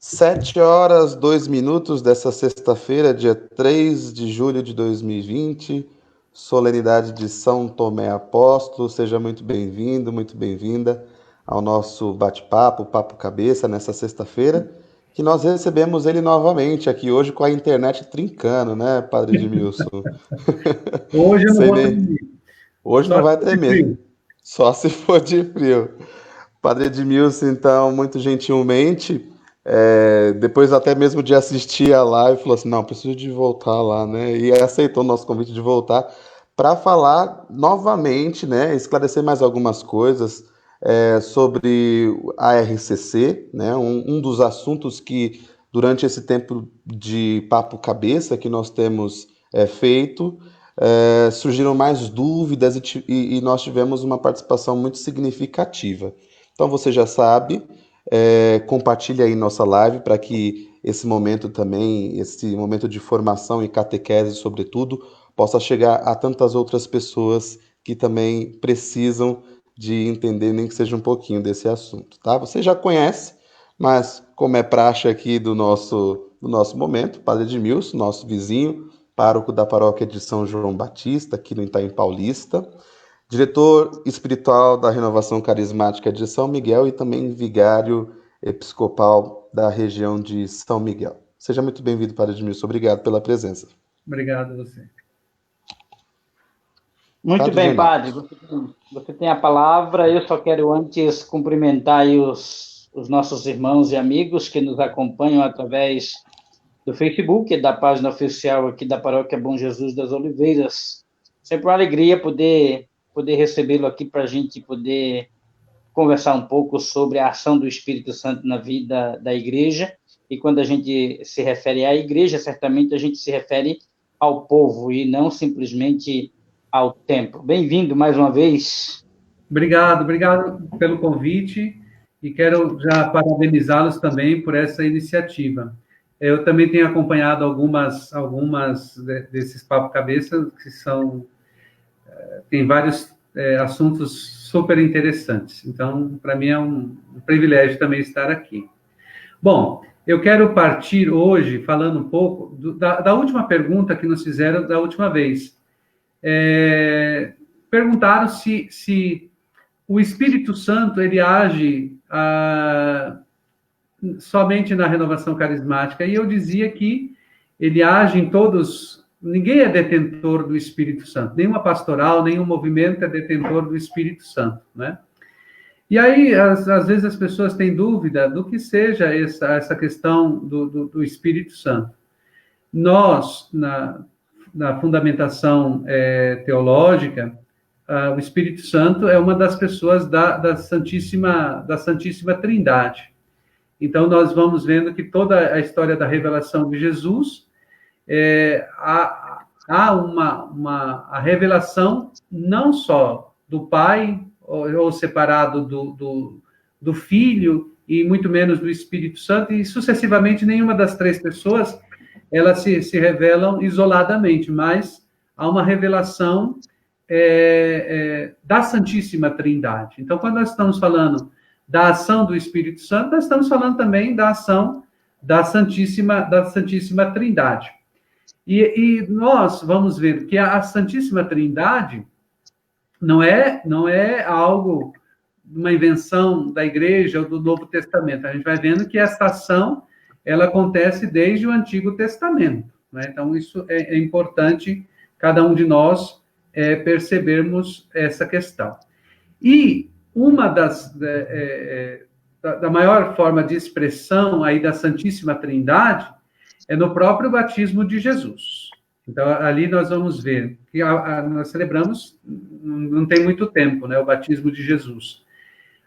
7 horas, 2 minutos dessa sexta-feira, dia 3 de julho de 2020, solenidade de São Tomé Apóstolo. Seja muito bem-vindo, muito bem-vinda ao nosso bate-papo, Papo Cabeça, nessa sexta-feira, que nós recebemos ele novamente aqui hoje com a internet trincando, né, Padre Edmilson? Hoje eu não Sei vou nem. dormir, Hoje não só vai se ter for mesmo, frio. só se for de frio. Padre Edmilson, então, muito gentilmente, depois até mesmo de assistir a live, falou assim, não, preciso de voltar lá, né? E aceitou o nosso convite de voltar para falar novamente, né? Esclarecer mais algumas coisas sobre a RCC, né? Um dos assuntos que, durante esse tempo de papo cabeça que nós temos feito, surgiram mais dúvidas e nós tivemos uma participação muito significativa. Então você já sabe, compartilha aí nossa live para que esse momento também, esse momento de formação e catequese, sobretudo, possa chegar a tantas outras pessoas que também precisam de entender, nem que seja um pouquinho desse assunto, tá? Você já conhece, mas como é praxe aqui do nosso momento, Padre Edmilson, nosso vizinho, pároco da paróquia de São João Batista, aqui no Itaim Paulista, diretor espiritual da Renovação Carismática de São Miguel e também vigário episcopal da região de São Miguel. Seja muito bem-vindo, Padre Edmilson. Obrigado pela presença. Obrigado a você. Muito Padre bem, Renato. padre. Você tem a palavra. Eu só quero antes cumprimentar aí os nossos irmãos e amigos que nos acompanham através do Facebook, da página oficial aqui da Paróquia Bom Jesus das Oliveiras. Sempre uma alegria poder recebê-lo aqui para a gente poder conversar um pouco sobre a ação do Espírito Santo na vida da igreja. E quando a gente se refere à igreja, certamente a gente se refere ao povo e não simplesmente ao templo. Bem-vindo mais uma vez. Obrigado pelo convite e quero já parabenizá-los também por essa iniciativa. Eu também tenho acompanhado algumas desses papo cabeça que tem vários assuntos super interessantes. Então, para mim é um privilégio também estar aqui. Bom, eu quero partir hoje falando um pouco da última pergunta que nos fizeram da última vez. Perguntaram se o Espírito Santo ele age somente na renovação carismática, e eu dizia que ele age em todos. Ninguém é detentor do Espírito Santo, nenhuma pastoral, nenhum movimento é detentor do Espírito Santo, né? E aí, às vezes, as pessoas têm dúvida do que seja essa questão do Espírito Santo. Nós, na fundamentação teológica, o Espírito Santo é uma das pessoas da Santíssima Trindade. Então, nós vamos vendo que toda a história da revelação de Jesus, há a revelação não só do Pai, ou separado do Filho, e muito menos do Espírito Santo, e sucessivamente nenhuma das três pessoas, elas se revelam isoladamente, mas há uma revelação da Santíssima Trindade. Então, quando nós estamos falando da ação do Espírito Santo, nós estamos falando também da ação da Santíssima Trindade. E nós vamos ver que a Santíssima Trindade não é algo, uma invenção da Igreja ou do Novo Testamento. A gente vai vendo que essa ação ela acontece desde o Antigo Testamento, né? Então, isso é importante cada um de nós percebermos essa questão. E uma da maior forma de expressão aí da Santíssima Trindade é no próprio batismo de Jesus. Então, ali nós vamos ver que nós celebramos, não tem muito tempo, né, o batismo de Jesus.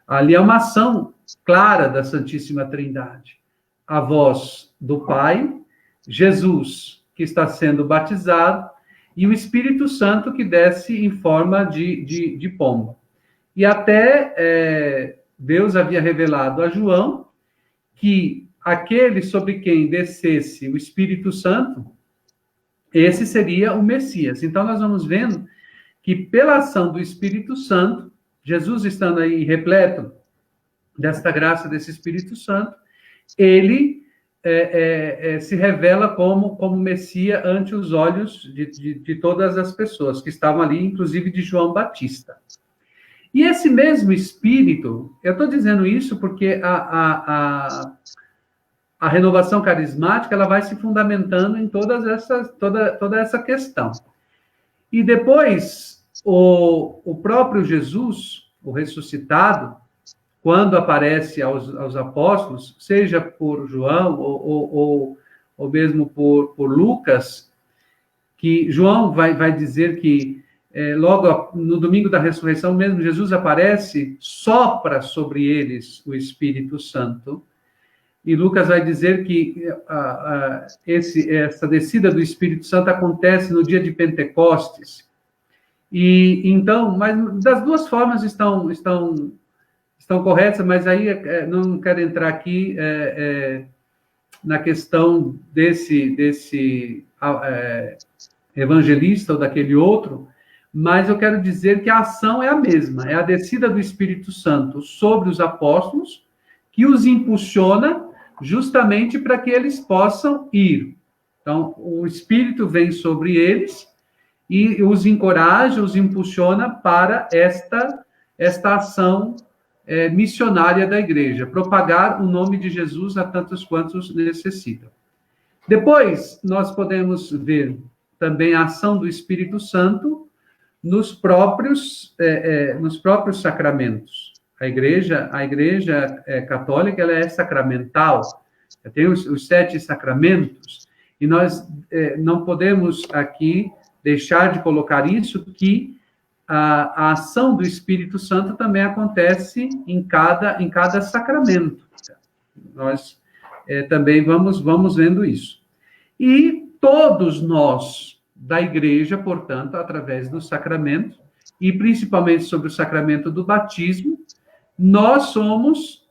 Ali é uma ação clara da Santíssima Trindade. A voz do Pai, Jesus, que está sendo batizado, e o Espírito Santo, que desce em forma de pomba. E até Deus havia revelado a João que aquele sobre quem descesse o Espírito Santo, esse seria o Messias. Então, nós vamos vendo que, pela ação do Espírito Santo, Jesus estando aí repleto desta graça desse Espírito Santo, ele se revela como Messias ante os olhos de todas as pessoas que estavam ali, inclusive de João Batista. E esse mesmo Espírito, eu estou dizendo isso porque a renovação carismática ela vai se fundamentando em toda essa questão. E depois, o próprio Jesus, o ressuscitado, quando aparece aos apóstolos, seja por João ou mesmo por Lucas, que João vai dizer que logo no domingo da ressurreição mesmo, Jesus aparece, sopra sobre eles o Espírito Santo, e Lucas vai dizer que essa descida do Espírito Santo acontece no dia de Pentecostes. E então, mas das duas formas estão corretas, mas aí não quero entrar aqui na questão desse evangelista ou daquele outro, mas eu quero dizer que a ação é a mesma, é a descida do Espírito Santo sobre os apóstolos, que os impulsiona justamente para que eles possam ir. Então, o Espírito vem sobre eles e os encoraja, os impulsiona para esta ação missionária da igreja, propagar o nome de Jesus a tantos quantos necessitam. Depois, nós podemos ver também a ação do Espírito Santo nos próprios sacramentos. A igreja católica ela é sacramental, tem os 7 sacramentos, e nós não podemos aqui deixar de colocar isso, que a ação do Espírito Santo também acontece em cada sacramento. Nós também vamos vendo isso. E todos nós, da igreja, portanto, através do sacramento, e principalmente sobre o sacramento do batismo, nós somos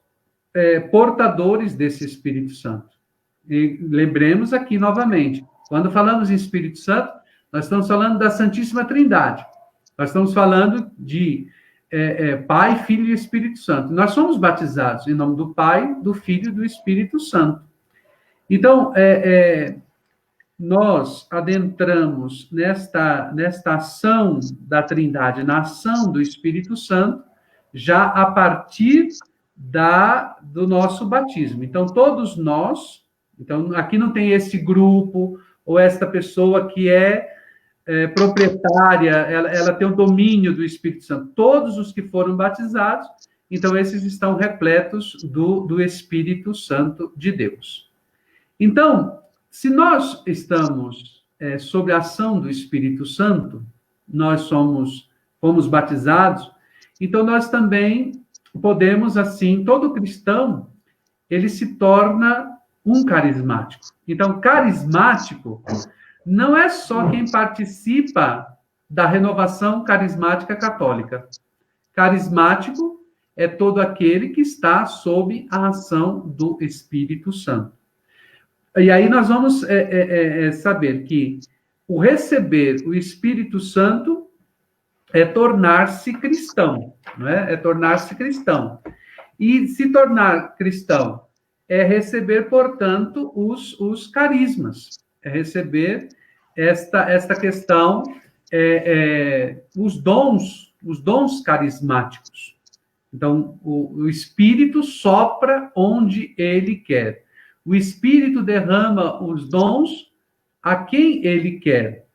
portadores desse Espírito Santo. E lembremos aqui novamente, quando falamos em Espírito Santo, nós estamos falando da Santíssima Trindade. Nós estamos falando de Pai, Filho e Espírito Santo. Nós somos batizados em nome do Pai, do Filho e do Espírito Santo. Então, nós adentramos nesta ação da Trindade, na ação do Espírito Santo, já a partir do nosso batismo. Então, todos nós, então aqui não tem esse grupo ou esta pessoa que proprietária, ela tem o domínio do Espírito Santo. Todos os que foram batizados, então esses estão repletos do Espírito Santo de Deus. Então, se nós estamos sob a ação do Espírito Santo, nós fomos batizados, então nós também podemos, assim, todo cristão, ele se torna um carismático. Então, carismático não é só quem participa da renovação carismática católica. Carismático é todo aquele que está sob a ação do Espírito Santo. E aí nós vamos saber que o receber o Espírito Santo é tornar-se cristão, não é? É tornar-se cristão. E se tornar cristão é receber, portanto, os carismas, é receber esta questão, os dons carismáticos. Então, o Espírito sopra onde ele quer. O Espírito derrama os dons a quem ele quer.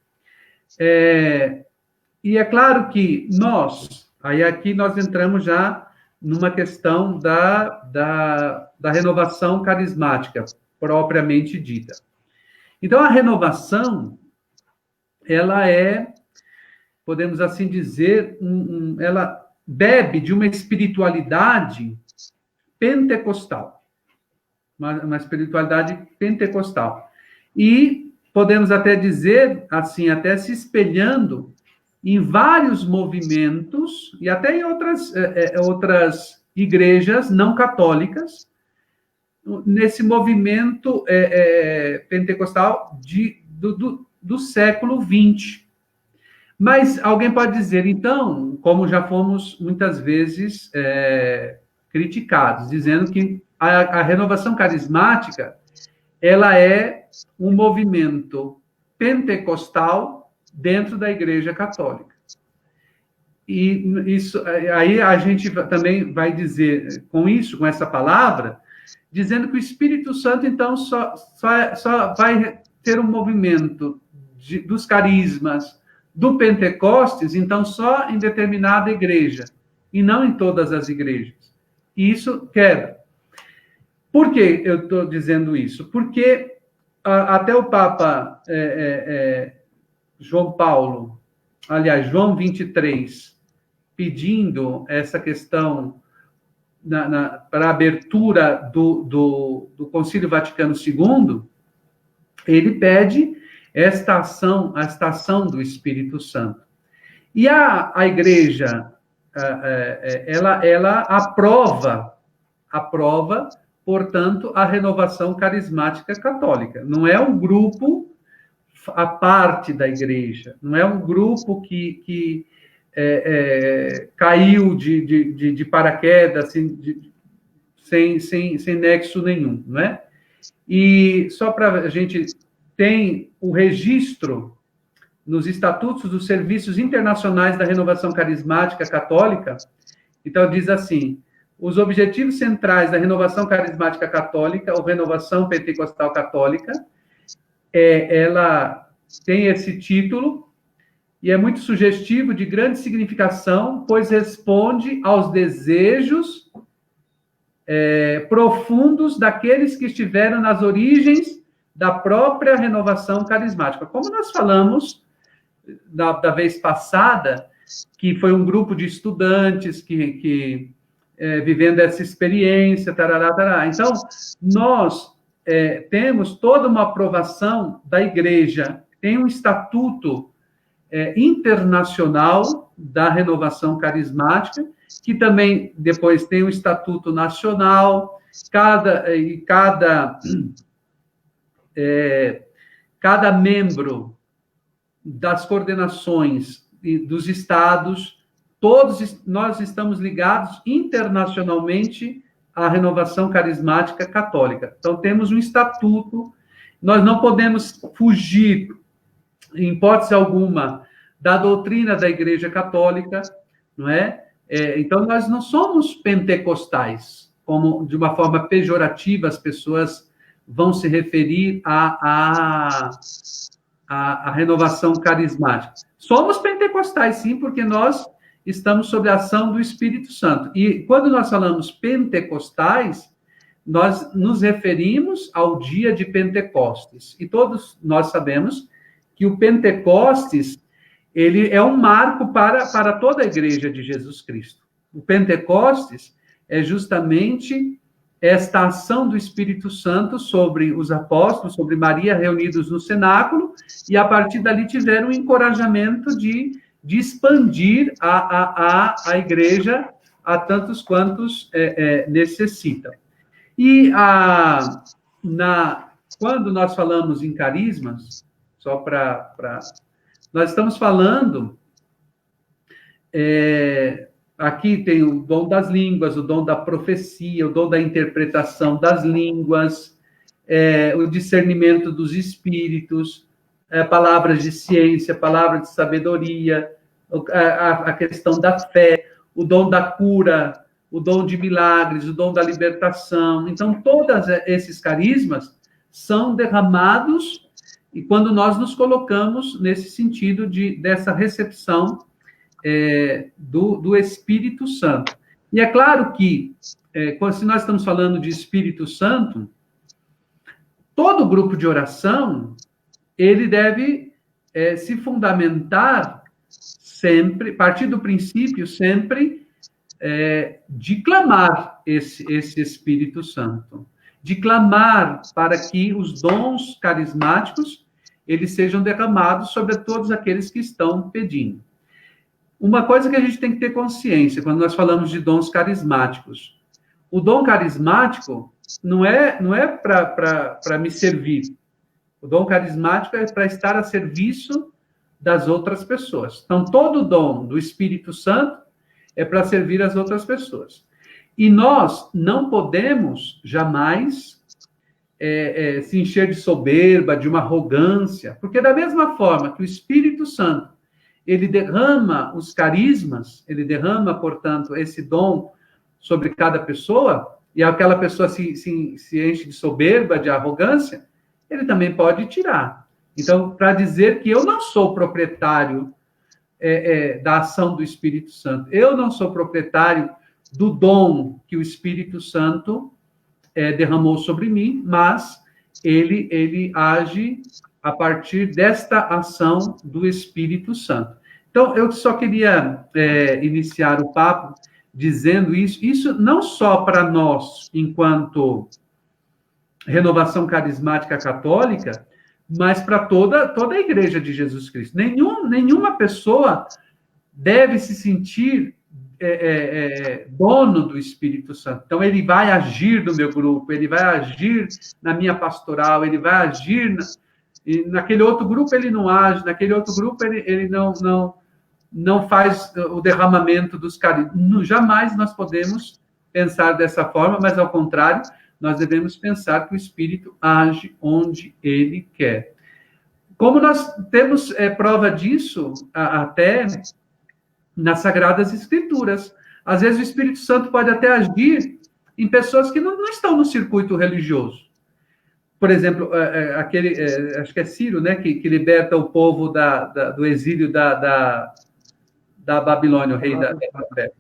E é claro que aqui nós entramos já numa questão da renovação carismática, propriamente dita. Então, a renovação, ela podemos assim dizer, ela bebe de uma espiritualidade pentecostal. Uma espiritualidade pentecostal. E podemos até dizer, assim, até se espelhando em vários movimentos, e até em outras igrejas não católicas, nesse movimento pentecostal do século XX. Mas alguém pode dizer, então, como já fomos muitas vezes criticados, dizendo que a renovação carismática ela é um movimento pentecostal dentro da Igreja Católica. E isso, aí a gente também vai dizer, com essa palavra, dizendo que o Espírito Santo, então, só vai ter um movimento dos carismas, do Pentecostes, então, só em determinada igreja, e não em todas as igrejas. E isso quebra. Por que eu estou dizendo isso? Porque até o Papa João 23, pedindo essa questão para a abertura do Concílio Vaticano II, ele pede a ação do Espírito Santo. E a Igreja, ela aprova, portanto, a renovação carismática católica. Não é um grupo à parte da Igreja, não é um grupo que caiu de paraquedas, assim, sem nexo nenhum, não é? E só para a gente tem o registro nos estatutos dos serviços internacionais da renovação carismática católica. Então, diz assim: os objetivos centrais da renovação carismática católica, ou renovação pentecostal católica, ela tem esse título, e é muito sugestivo, de grande significação, pois responde aos desejos profundos daqueles que estiveram nas origens da própria renovação carismática. Como nós falamos da vez passada, que foi um grupo de estudantes que vivendo essa experiência, tarará, tarará. Então, nós temos toda uma aprovação da Igreja, tem um estatuto internacional da renovação carismática, que também depois tem um estatuto nacional, cada membro das coordenações dos estados, todos nós estamos ligados internacionalmente à renovação carismática católica. Então, temos um estatuto, nós não podemos fugir, em hipótese alguma, da doutrina da Igreja Católica, não é? Então, nós não somos pentecostais, como de uma forma pejorativa as pessoas vão se referir à renovação carismática. Somos pentecostais, sim, porque nós estamos sob a ação do Espírito Santo. E quando nós falamos pentecostais, nós nos referimos ao dia de Pentecostes. E todos nós sabemos que o Pentecostes, ele é um marco para toda a Igreja de Jesus Cristo. O Pentecostes é justamente esta ação do Espírito Santo sobre os apóstolos, sobre Maria, reunidos no cenáculo, e a partir dali tiveram um encorajamento de expandir a Igreja a tantos quantos necessitam. E quando nós falamos em carismas, só nós estamos falando, aqui tem o dom das línguas, o dom da profecia, o dom da interpretação das línguas, o discernimento dos espíritos, palavras de ciência, palavras de sabedoria, a questão da fé, o dom da cura, o dom de milagres, o dom da libertação. Então, todos esses carismas são derramados, e quando nós nos colocamos nesse sentido dessa recepção do Espírito Santo. E é claro que, se nós estamos falando de Espírito Santo, todo grupo de oração, ele deve se fundamentar sempre, partir do princípio sempre, de clamar esse Espírito Santo, de clamar para que os dons carismáticos eles sejam derramados sobre todos aqueles que estão pedindo. Uma coisa que a gente tem que ter consciência quando nós falamos de dons carismáticos: o dom carismático não é para me servir. O dom carismático é para estar a serviço das outras pessoas. Então, todo dom do Espírito Santo é para servir as outras pessoas. E nós não podemos jamais se encher de soberba, de uma arrogância, porque da mesma forma que o Espírito Santo, ele derrama os carismas, ele derrama, portanto, esse dom sobre cada pessoa, e aquela pessoa se enche de soberba, de arrogância, ele também pode tirar. Então, para dizer que eu não sou proprietário da ação do Espírito Santo, eu não sou proprietário do dom que o Espírito Santo derramou sobre mim, mas ele age a partir desta ação do Espírito Santo. Então, eu só queria iniciar o papo dizendo isso não só para nós, enquanto renovação carismática católica, mas para toda a Igreja de Jesus Cristo. Nenhuma pessoa deve se sentir dono do Espírito Santo. Então, ele vai agir no meu grupo, ele vai agir na minha pastoral, ele vai agir naquele outro grupo, ele não age, naquele outro grupo, ele não faz o derramamento dos carismas. Jamais nós podemos pensar dessa forma, mas, ao contrário, nós devemos pensar que o Espírito age onde ele quer. Como nós temos prova disso até nas Sagradas Escrituras. Às vezes o Espírito Santo pode até agir em pessoas que não estão no circuito religioso. Por exemplo, acho que é Ciro, né, que liberta o povo do exílio da Babilônia, o rei da Babilônia.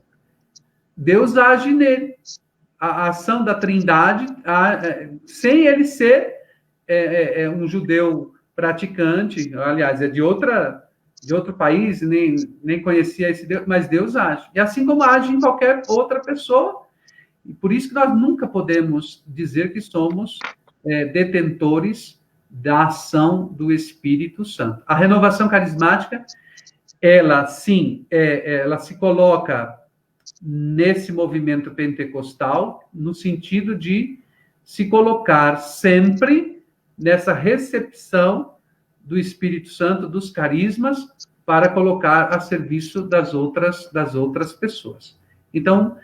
Deus age nele. A ação da Trindade, sem ele ser um judeu praticante, aliás, é de outro país, nem conhecia esse Deus, mas Deus age. E assim como age em qualquer outra pessoa, e por isso que nós nunca podemos dizer que somos detentores da ação do Espírito Santo. A renovação carismática, ela, sim, ela se coloca nesse movimento pentecostal, no sentido de se colocar sempre nessa recepção do Espírito Santo, dos carismas, para colocar a serviço das outras pessoas. Então,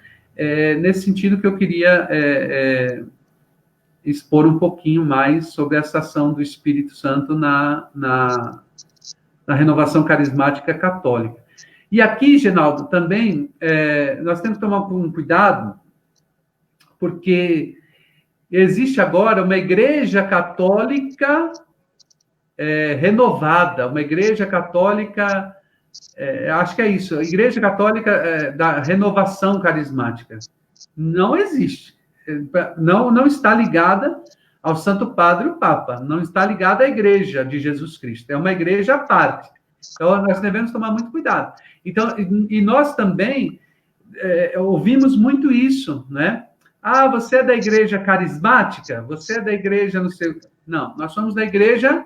nesse sentido que eu queria expor um pouquinho mais sobre essa ação do Espírito Santo na renovação carismática católica. E aqui, Genaldo, também, nós temos que tomar um cuidado, porque existe agora uma igreja católica renovada, uma igreja católica, acho que é isso, a igreja católica da renovação carismática. Não existe. Não está ligada ao Santo Padre e o Papa, não está ligada à igreja de Jesus Cristo, é uma igreja à parte. Então, nós devemos tomar muito cuidado. Então, e nós também ouvimos muito isso, né? Ah, você é da igreja carismática? Você é da igreja não sei... Não, nós somos da igreja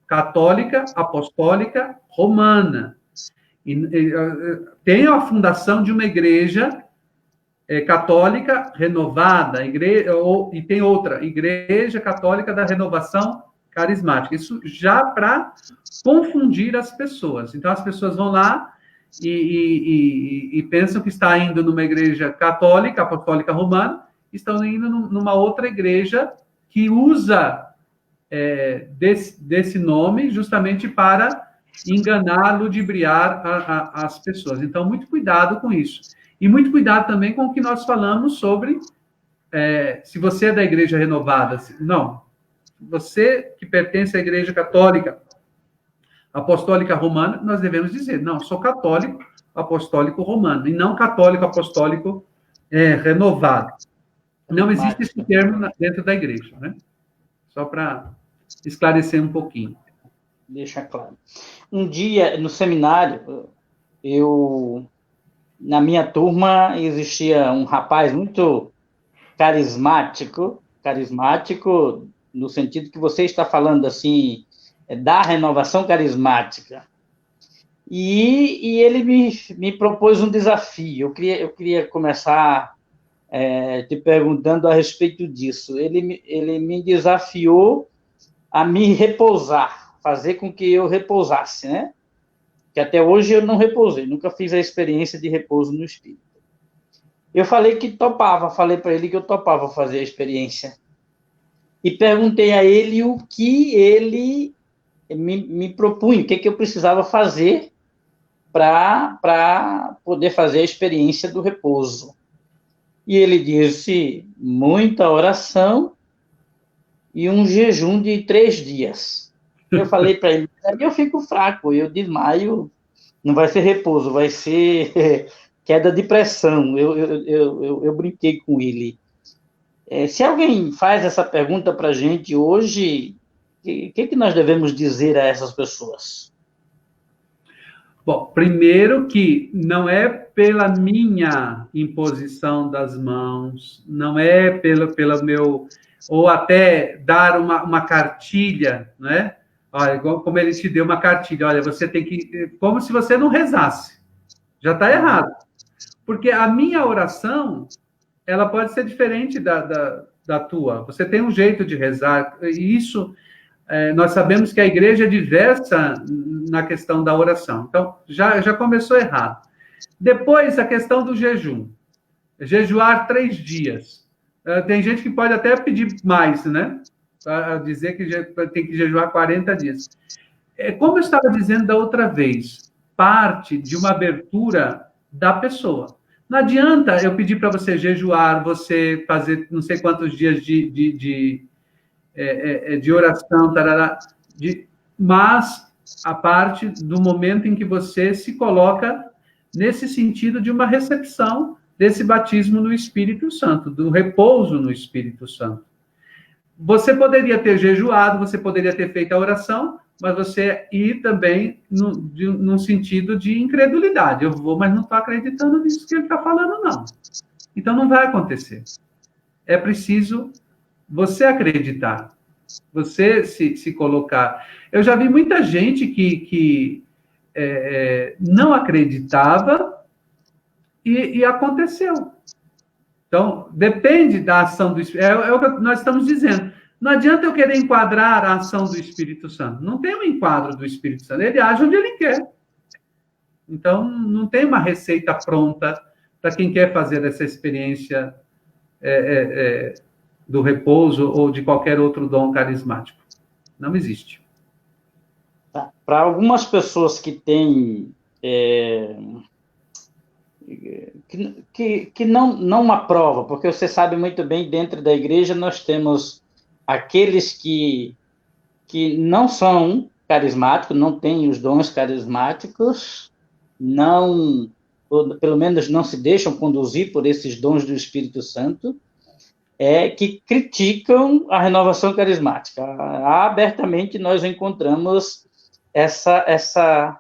católica, apostólica, romana. Tem a fundação de uma igreja católica renovada, e tem outra, Igreja Católica da Renovação Carismática. Isso já para confundir as pessoas. Então, as pessoas vão lá e pensam que está indo numa igreja católica, apostólica romana, estão indo numa outra igreja que usa desse nome justamente para enganar, ludibriar as pessoas. Então, muito cuidado com isso. E muito cuidado também com o que nós falamos sobre se você é da igreja renovada. Não. Você que pertence à igreja católica, apostólica romana, nós devemos dizer, não, sou católico, apostólico romano, e não católico, apostólico renovado. Não existe esse termo dentro da igreja, né? Só para esclarecer um pouquinho. Deixa claro. Um dia, no seminário, na minha turma, existia um rapaz muito carismático no sentido que você está falando, assim, da renovação carismática. E ele me propôs um desafio. Eu queria começar te perguntando a respeito disso. Ele me desafiou a me repousar, fazer com que eu repousasse, né? Que até hoje eu não repousei, nunca fiz a experiência de repouso no Espírito. Eu falei para ele que eu topava fazer a experiência. e perguntei a ele o que ele me propunha, o que eu precisava fazer para poder fazer a experiência do repouso. E ele disse, muita oração e um jejum de 3 dias. Eu falei para ele, eu fico fraco, eu desmaio, não vai ser repouso, vai ser queda de pressão. Eu brinquei com ele. Se alguém faz essa pergunta para a gente hoje, o que nós devemos dizer a essas pessoas? Bom, primeiro que não é pela minha imposição das mãos, não é pelo meu... Ou até dar uma cartilha, né? Olha, igual como ele te deu uma cartilha, olha, você tem que... Como se você não rezasse. Já está errado. Porque a minha oração, ela pode ser diferente da tua. Você tem um jeito de rezar, e isso... nós sabemos que a igreja é diversa na questão da oração. Então, já começou errado. Depois, a questão do jejum. Jejuar 3 dias. Tem gente que pode até pedir mais, né? Para dizer que tem que jejuar 40 dias. Como eu estava dizendo da outra vez, parte de uma abertura da pessoa. Não adianta eu pedir para você jejuar, você fazer não sei quantos dias de oração, tarará, mas a parte do momento em que você se coloca nesse sentido de uma recepção desse batismo no Espírito Santo, do repouso no Espírito Santo. Você poderia ter jejuado, você poderia ter feito a oração, mas você ir também num sentido de incredulidade. Eu vou, mas não estou acreditando nisso que ele está falando, não. Então, não vai acontecer. É preciso você acreditar, você se colocar. Eu já vi muita gente que não acreditava e aconteceu. Então, depende da ação do Espírito. É o que nós estamos dizendo. Não adianta eu querer enquadrar a ação do Espírito Santo. Não tem um enquadro do Espírito Santo. Ele age onde ele quer. Então, não tem uma receita pronta para quem quer fazer essa experiência do repouso ou de qualquer outro dom carismático. Não existe. Para algumas pessoas que têm... que não aprovam, porque você sabe muito bem, dentro da igreja nós temos aqueles que não são carismáticos, não têm os dons carismáticos, não, ou pelo menos não se deixam conduzir por esses dons do Espírito Santo, que criticam a renovação carismática. Abertamente nós encontramos essa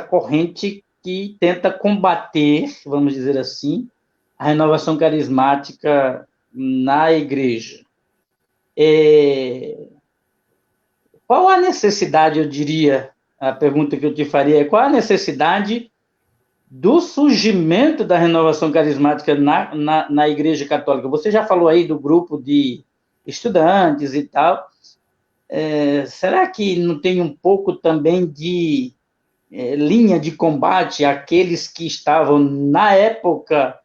corrente que tenta combater, vamos dizer assim, a renovação carismática na igreja. Qual a necessidade, eu diria, a pergunta que eu te faria é, qual a necessidade do surgimento da renovação carismática na Igreja Católica? Você já falou aí do grupo de estudantes e tal. Será que não tem um pouco também de linha de combate àqueles que estavam, na época,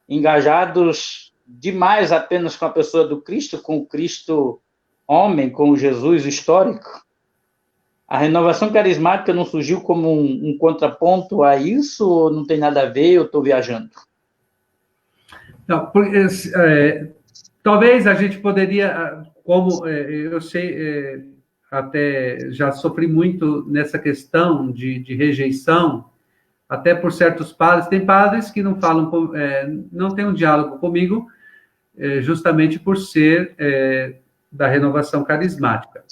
engajados demais apenas com a pessoa do Cristo, com o Cristo homem, com o Jesus histórico? A renovação carismática não surgiu como um contraponto a isso, ou não tem nada a ver, eu estou viajando? Não, talvez a gente poderia, como eu sei, até já sofri muito nessa questão de rejeição, até por certos padres. Tem padres que não falam, não tem um diálogo comigo, justamente por ser da renovação carismática.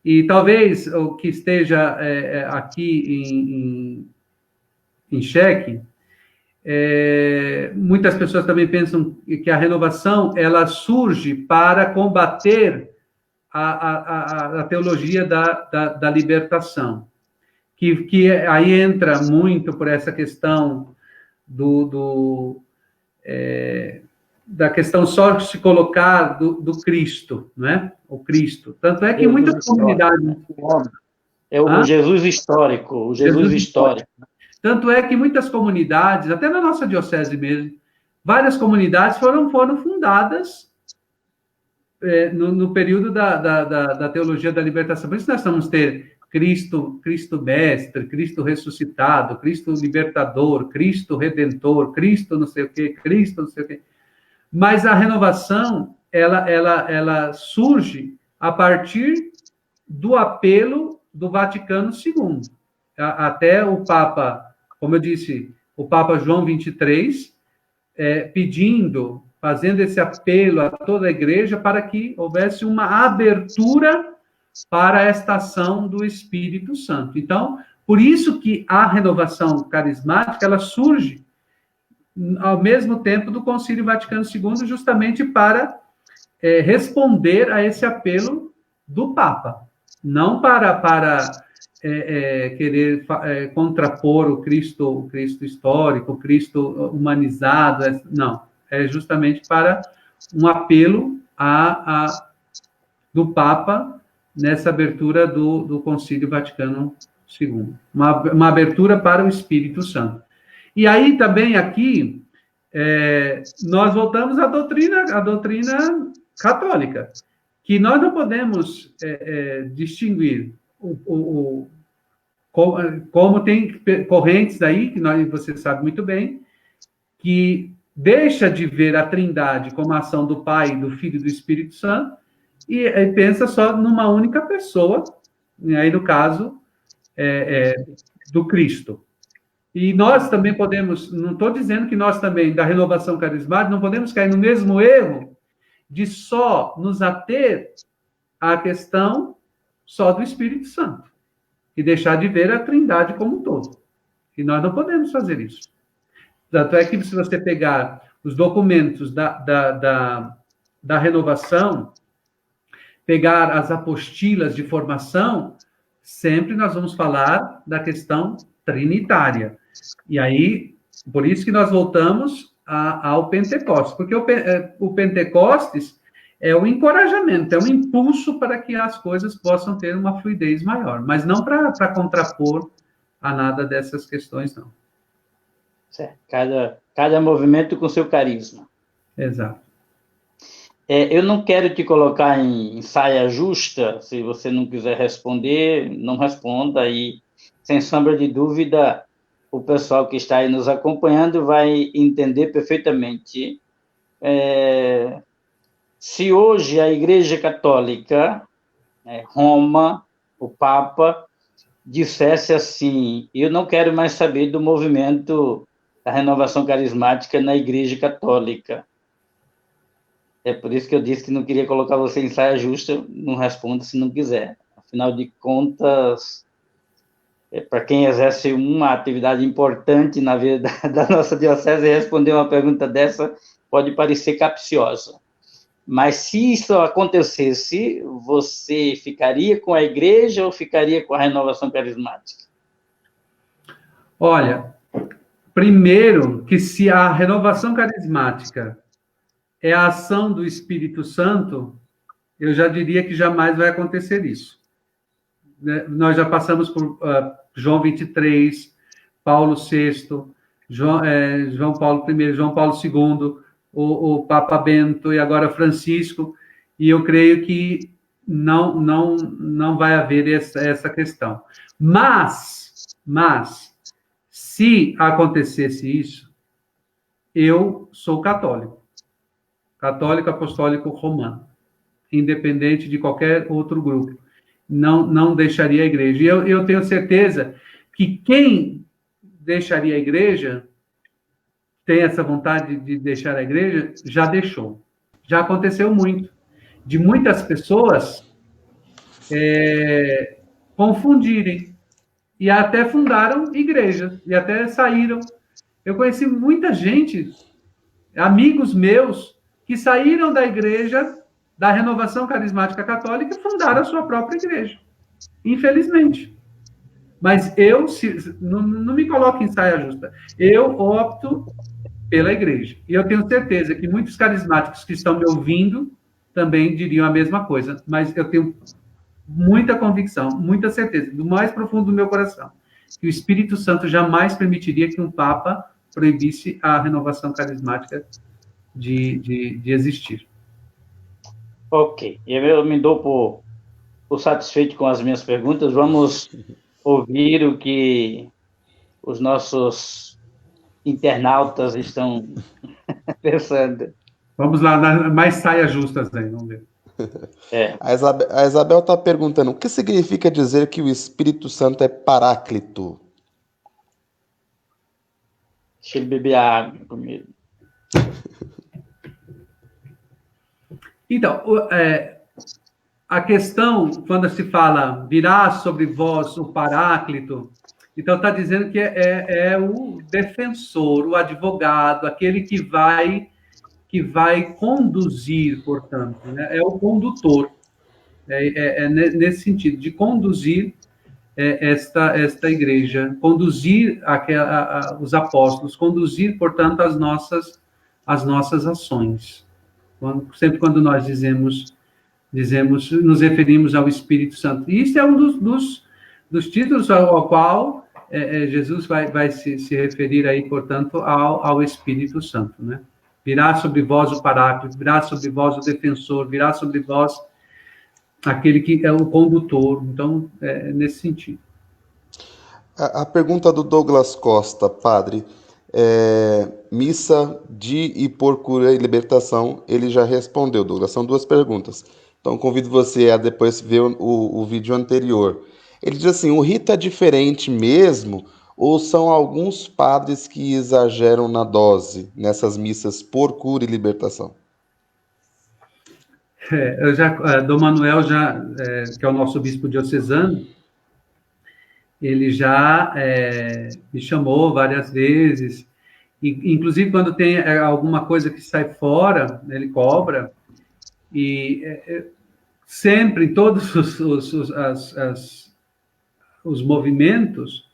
E talvez o que esteja aqui em xeque, muitas pessoas também pensam que a renovação ela surge para combater a teologia da libertação, que aí entra muito por essa questão da questão só se colocar do Cristo, né? O Cristo. Tanto é que muitas comunidades... o Jesus histórico, o Jesus histórico. Tanto é que muitas comunidades, até na nossa diocese mesmo, várias comunidades foram fundadas no período da teologia da libertação. Por isso nós vamos ter Cristo mestre, Cristo ressuscitado, Cristo libertador, Cristo redentor, Cristo não sei o quê, Cristo não sei o quê. Mas a renovação, ela surge a partir do apelo do Vaticano II. Até o Papa, como eu disse, o Papa João XXIII, fazendo esse apelo a toda a igreja para que houvesse uma abertura para esta ação do Espírito Santo. Então, por isso que a renovação carismática, ela surge ao mesmo tempo do Concílio Vaticano II, justamente para responder a esse apelo do Papa, não para querer contrapor o Cristo histórico, o Cristo humanizado, não, é justamente para um apelo do Papa nessa abertura do Concílio Vaticano II, uma abertura para o Espírito Santo. E aí também aqui nós voltamos à doutrina católica, que nós não podemos distinguir como tem correntes aí, que você sabe muito bem, que deixa de ver a Trindade como a ação do Pai, do Filho e do Espírito Santo, e pensa só numa única pessoa, e aí no caso do Cristo. E nós também podemos, não estou dizendo que nós também, da renovação carismática, não podemos cair no mesmo erro de só nos ater à questão só do Espírito Santo e deixar de ver a Trindade como um todo. E nós não podemos fazer isso. Tanto é que se você pegar os documentos da renovação, pegar as apostilas de formação, sempre nós vamos falar da questão trinitária. E aí, por isso que nós voltamos ao Pentecostes, porque o Pentecostes é um encorajamento, é um impulso para que as coisas possam ter uma fluidez maior, mas não para contrapor a nada dessas questões, não. Certo. Cada movimento com seu carisma. Exato. Eu não quero te colocar em saia justa, se você não quiser responder, não responda, e, sem sombra de dúvida, o pessoal que está aí nos acompanhando vai entender perfeitamente. Se hoje a Igreja Católica, Roma, o Papa, dissesse assim, eu não quero mais saber do movimento da renovação carismática na Igreja Católica. É por isso que eu disse que não queria colocar você em saia justa, não responda se não quiser. Afinal de contas, para quem exerce uma atividade importante na vida da nossa diocese, responder uma pergunta dessa pode parecer capciosa. Mas se isso acontecesse, você ficaria com a igreja ou ficaria com a renovação carismática? Olha, primeiro que se a renovação carismática é a ação do Espírito Santo, eu já diria que jamais vai acontecer isso. Nós já passamos por João 23, Paulo VI, João Paulo I, João Paulo II, o Papa Bento e agora Francisco, e eu creio que não vai haver essa questão. Mas, se acontecesse isso, eu sou católico apostólico romano, independente de qualquer outro grupo. Não deixaria a igreja. E eu tenho certeza que quem deixaria a igreja, tem essa vontade de deixar a igreja, já deixou. Já aconteceu muito. De muitas pessoas confundirem. E até fundaram igrejas. E até saíram. Eu conheci muita gente, amigos meus, que saíram da igreja, da renovação carismática católica, e fundaram a sua própria igreja. Infelizmente. Mas não me coloco em saia justa. Eu opto pela igreja. E eu tenho certeza que muitos carismáticos que estão me ouvindo também diriam a mesma coisa. Mas eu tenho muita convicção, muita certeza, do mais profundo do meu coração, que o Espírito Santo jamais permitiria que um Papa proibisse a renovação carismática de existir. Ok, eu me dou por satisfeito com as minhas perguntas. Vamos ouvir o que os nossos internautas estão pensando. Vamos lá, mais saias justas aí, vamos ver. A Isabel está perguntando: o que significa dizer que o Espírito Santo é paráclito? Deixa ele beber água comigo. Então, a questão, quando se fala virá sobre vós o Paráclito, então está dizendo que é o defensor, o advogado, aquele que vai conduzir, portanto, né? É o condutor. Nesse sentido, de conduzir esta igreja, conduzir os apóstolos, conduzir, portanto, as nossas ações. Sempre quando nós dizemos, nos referimos ao Espírito Santo. E isso é um dos títulos ao qual Jesus vai se referir aí, portanto, ao Espírito Santo, né? Virá sobre vós o Paráclito, virá sobre vós o defensor, virá sobre vós aquele que é o condutor. Então, nesse sentido. A pergunta do Douglas Costa, padre, missa de e por cura e libertação, ele já respondeu, Douglas, são duas perguntas. Então, convido você a depois ver o vídeo anterior. Ele diz assim, o rito é diferente mesmo, ou são alguns padres que exageram na dose, nessas missas por cura e libertação? Dom Manuel, que é o nosso bispo diocesano, ele já me chamou várias vezes, e, inclusive quando tem alguma coisa que sai fora, ele cobra, e sempre, em todos os movimentos,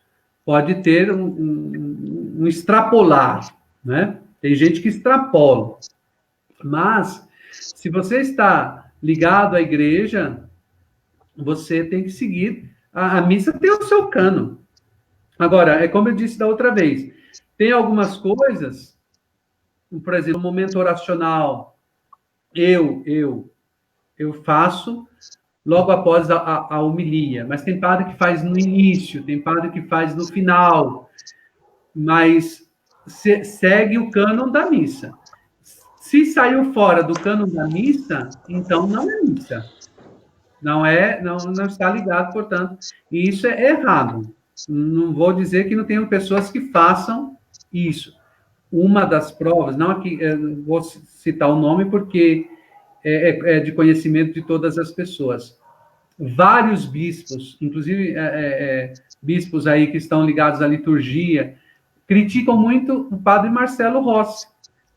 pode ter um extrapolar, né? Tem gente que extrapola, mas se você está ligado à igreja, você tem que seguir. A missa tem o seu cano. Agora, é como eu disse da outra vez, tem algumas coisas, por exemplo, no momento oracional, eu faço logo após a homilia, mas tem padre que faz no início, tem padre que faz no final, mas segue o cânon da missa. Se saiu fora do cânon da missa, então não é missa. Não está ligado, portanto, e isso é errado. Não vou dizer que não tenham pessoas que façam isso. Uma das provas, não aqui, vou citar o nome porque é de conhecimento de todas as pessoas. Vários bispos, inclusive bispos aí que estão ligados à liturgia, criticam muito o padre Marcelo Rossi.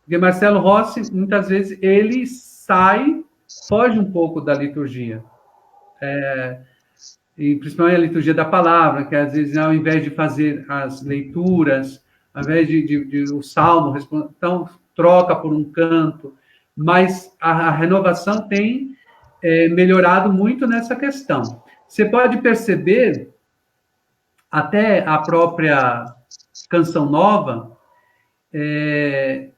Porque Marcelo Rossi, muitas vezes, ele foge um pouco da liturgia. E principalmente a liturgia da palavra, que às vezes, ao invés de fazer as leituras, ao invés de o salmo, então troca por um canto, mas a renovação tem melhorado muito nessa questão. Você pode perceber, até a própria Canção Nova,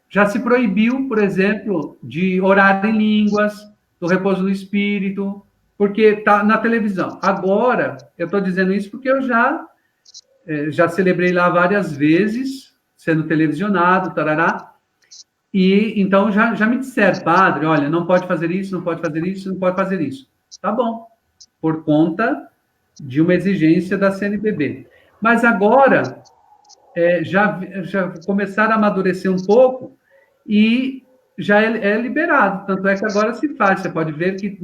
já se proibiu, por exemplo, de orar em línguas, do repouso do Espírito, porque está na televisão. Agora, eu estou dizendo isso porque eu já celebrei lá várias vezes, sendo televisionado, tarará, e então já me disseram, padre, olha, não pode fazer isso, não pode fazer isso, não pode fazer isso. Tá bom, por conta de uma exigência da CNBB. Mas agora, já começaram a amadurecer um pouco e já é liberado. Tanto é que agora se faz. Você pode ver que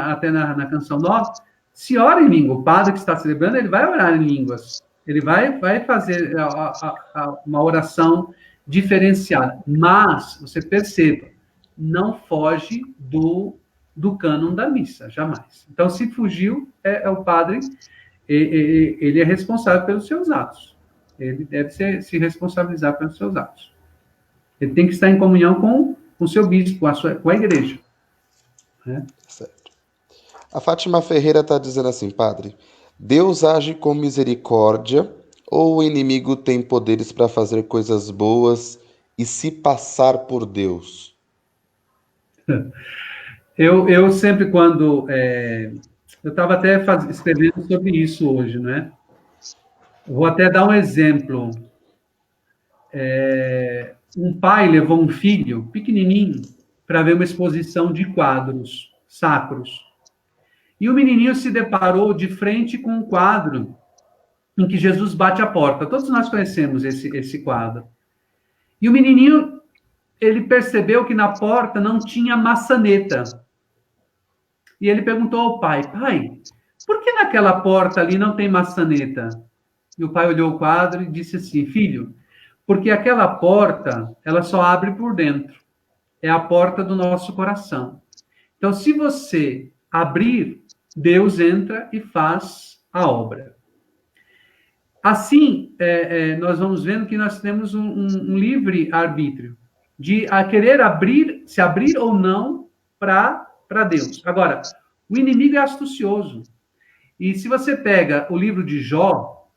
até na Canção Nova, se ora em língua. O padre que está celebrando, ele vai orar em línguas. Ele vai fazer uma oração diferenciada. Mas, você perceba, não foge do cânon da missa, jamais. Então, se fugiu, o padre, ele é responsável pelos seus atos. Ele deve se responsabilizar pelos seus atos. Ele tem que estar em comunhão com o seu bispo, com a igreja. Né? Certo. A Fátima Ferreira está dizendo assim, padre, Deus age com misericórdia ou o inimigo tem poderes para fazer coisas boas e se passar por Deus? Eu sempre, quando... eu estava até escrevendo sobre isso hoje, né? Vou até dar um exemplo. Um pai levou um filho pequenininho para ver uma exposição de quadros sacros. E o menininho se deparou de frente com um quadro em que Jesus bate a porta. Todos nós conhecemos esse quadro. E o menininho, ele percebeu que na porta não tinha maçaneta. E ele perguntou ao pai, por que naquela porta ali não tem maçaneta? E o pai olhou o quadro e disse assim, filho, porque aquela porta, ela só abre por dentro. É a porta do nosso coração. Então, se você abrir, Deus entra e faz a obra. Assim, nós vamos vendo que nós temos um livre arbítrio de querer abrir, se abrir ou não para Deus. Agora, o inimigo é astucioso. E se você pega o livro de Jó,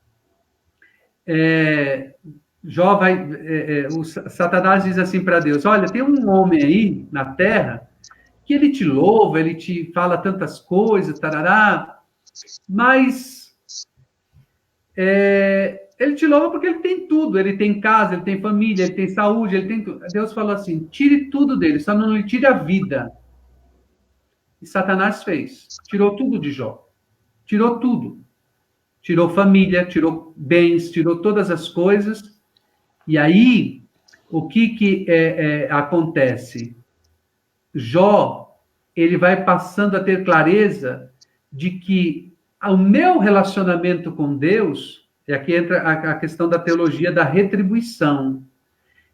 o Satanás diz assim para Deus, olha, tem um homem aí na terra que ele te louva, ele te fala tantas coisas, tarará, mas ele te louva porque ele tem tudo, ele tem casa, ele tem família, ele tem saúde, ele tem tudo. Deus falou assim, tire tudo dele, só não lhe tire a vida. E Satanás fez, tirou tudo de Jó, tirou tudo. Tirou família, tirou bens, tirou todas as coisas. E aí, o que acontece? Jó, ele vai passando a ter clareza de que o meu relacionamento com Deus, e aqui entra a questão da teologia da retribuição.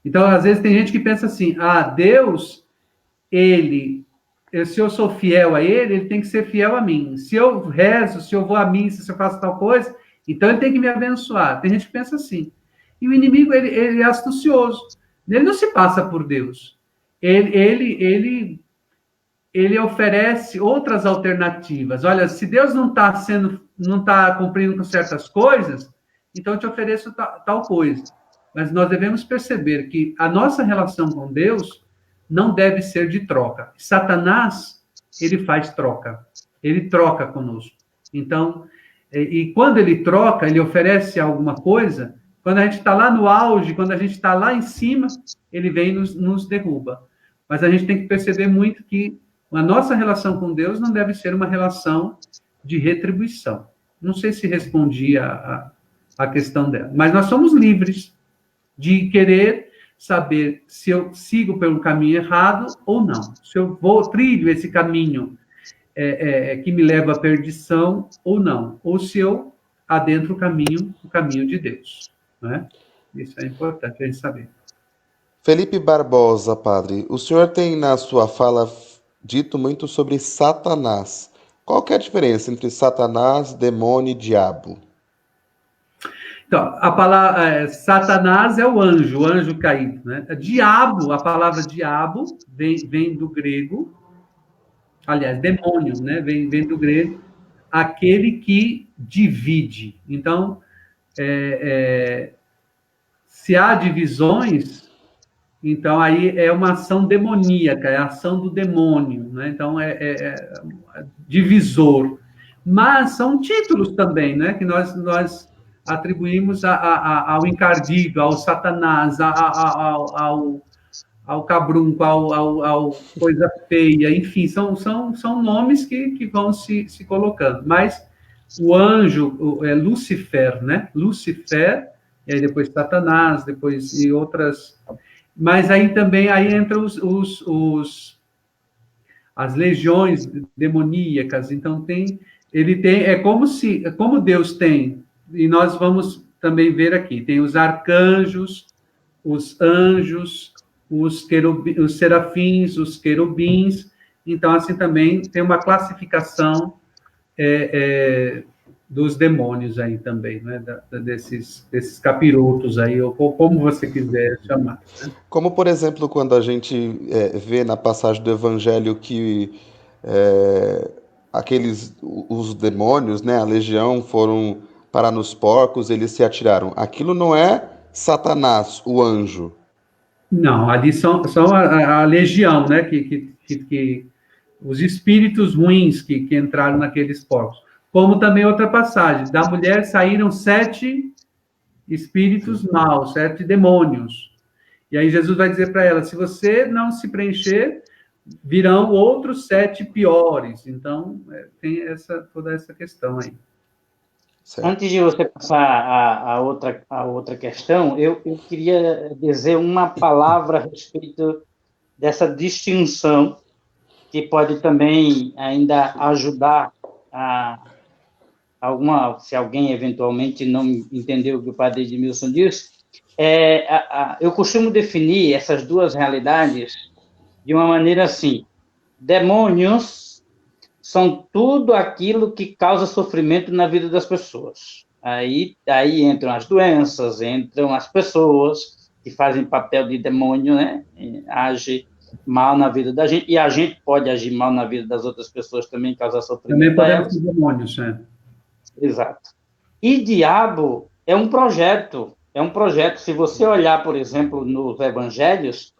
Então, às vezes, tem gente que pensa assim, Deus, se eu sou fiel a ele tem que ser fiel a mim. Se eu rezo, se eu vou à missa, se eu faço tal coisa, então ele tem que me abençoar. Tem gente que pensa assim. E o inimigo, ele é astucioso. Ele não se passa por Deus. Ele oferece outras alternativas. Olha, se Deus não está cumprindo com certas coisas, então eu te ofereço tal coisa. Mas nós devemos perceber que a nossa relação com Deus não deve ser de troca. Satanás, ele faz troca. Ele troca conosco. Então, e quando ele troca, ele oferece alguma coisa, quando a gente está lá no auge, quando a gente está lá em cima, ele vem e nos derruba. Mas a gente tem que perceber muito que a nossa relação com Deus não deve ser uma relação de retribuição. Não sei se respondi a questão dela, mas nós somos livres de querer saber se eu sigo pelo caminho errado ou não. Se eu trilho esse caminho que me leva à perdição ou não. Ou se eu adentro o caminho de Deus. Né? Isso é importante a gente saber. Felipe Barbosa, padre, o senhor tem na sua fala dito muito sobre Satanás. Qual que é a diferença entre Satanás, demônio e diabo? Então, a palavra Satanás é o anjo caído, né? Diabo, a palavra diabo vem do grego, aliás, demônio, né? Vem do grego, aquele que divide. Então, se há divisões, então aí é uma ação demoníaca, é a ação do demônio, né? Então, é divisor. Mas são títulos também, né? Que nós atribuímos ao encardido, ao Satanás, ao cabrunco, ao coisa feia, enfim, são nomes que vão se colocando. Mas o anjo é Lucifer, né? Lucifer, e aí depois Satanás, depois e outras. Mas aí também entram as legiões demoníacas. Então como Deus tem. E nós vamos também ver aqui, tem os arcanjos, os anjos, os serafins, os querubins. Então, assim, também tem uma classificação dos demônios aí também, né? Desses capirotos aí, ou como você quiser chamar. Né? Como, por exemplo, quando a gente vê na passagem do Evangelho que os demônios, né, a legião, foram parar nos porcos, eles se atiraram. Aquilo não é Satanás, o anjo. Não, ali são a legião, né, que os espíritos ruins que entraram naqueles porcos. Como também outra passagem, da mulher saíram 7 espíritos maus, 7 demônios. E aí Jesus vai dizer para ela, se você não se preencher, virão outros 7 piores. Então, tem toda essa questão aí. Certo. Antes de você passar a outra questão, eu queria dizer uma palavra a respeito dessa distinção, que pode também ainda ajudar se alguém eventualmente não entendeu o que o padre Edmilson disse. Eu costumo definir essas duas realidades de uma maneira assim: demônios são tudo aquilo que causa sofrimento na vida das pessoas. Aí entram as doenças, entram as pessoas que fazem papel de demônio, né? Age mal na vida da gente, e a gente pode agir mal na vida das outras pessoas também, causar sofrimento. Também podemos ser demônios, né? Exato. E diabo é um projeto. Se você olhar, por exemplo, nos evangelhos,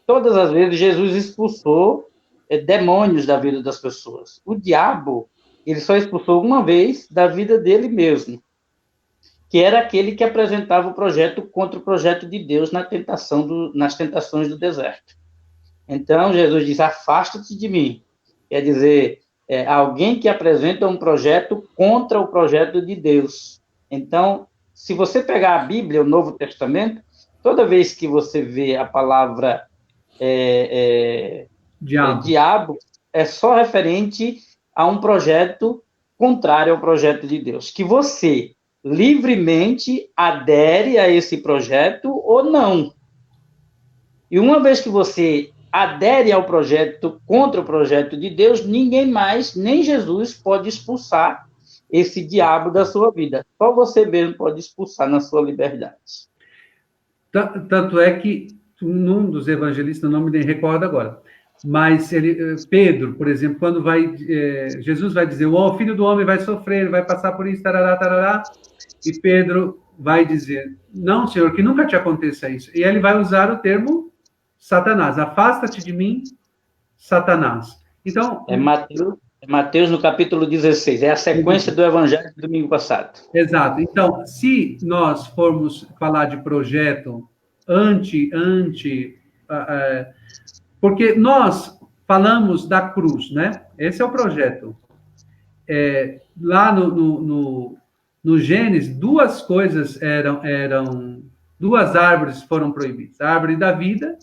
todas as vezes Jesus expulsou demônios da vida das pessoas. O diabo, ele só expulsou uma vez da vida dele mesmo, que era aquele que apresentava o projeto contra o projeto de Deus nas tentações do deserto. Então, Jesus diz, afasta-te de mim. Quer dizer, alguém que apresenta um projeto contra o projeto de Deus. Então, se você pegar a Bíblia, o Novo Testamento, toda vez que você vê a palavra diabo, é só referente a um projeto contrário ao projeto de Deus. Que você livremente adere a esse projeto ou não. E uma vez que você adere ao projeto contra o projeto de Deus, ninguém mais, nem Jesus, pode expulsar esse diabo da sua vida. Só você mesmo pode expulsar na sua liberdade. Tanto é que num dos evangelistas, não me recordo agora, mas Pedro, por exemplo, quando Jesus vai dizer, o filho do homem vai sofrer, vai passar por isso, tarará, tarará, e Pedro vai dizer, não, Senhor, que nunca te aconteça isso. E ele vai usar o termo Satanás, afasta-te de mim, Satanás. Então, Mateus no capítulo 16, é a sequência do evangelho do domingo passado. Exato. Então, se nós formos falar de projeto porque nós falamos da cruz, né? Esse é o projeto. Lá no Gênesis, 2 coisas duas árvores foram proibidas: a árvore da vida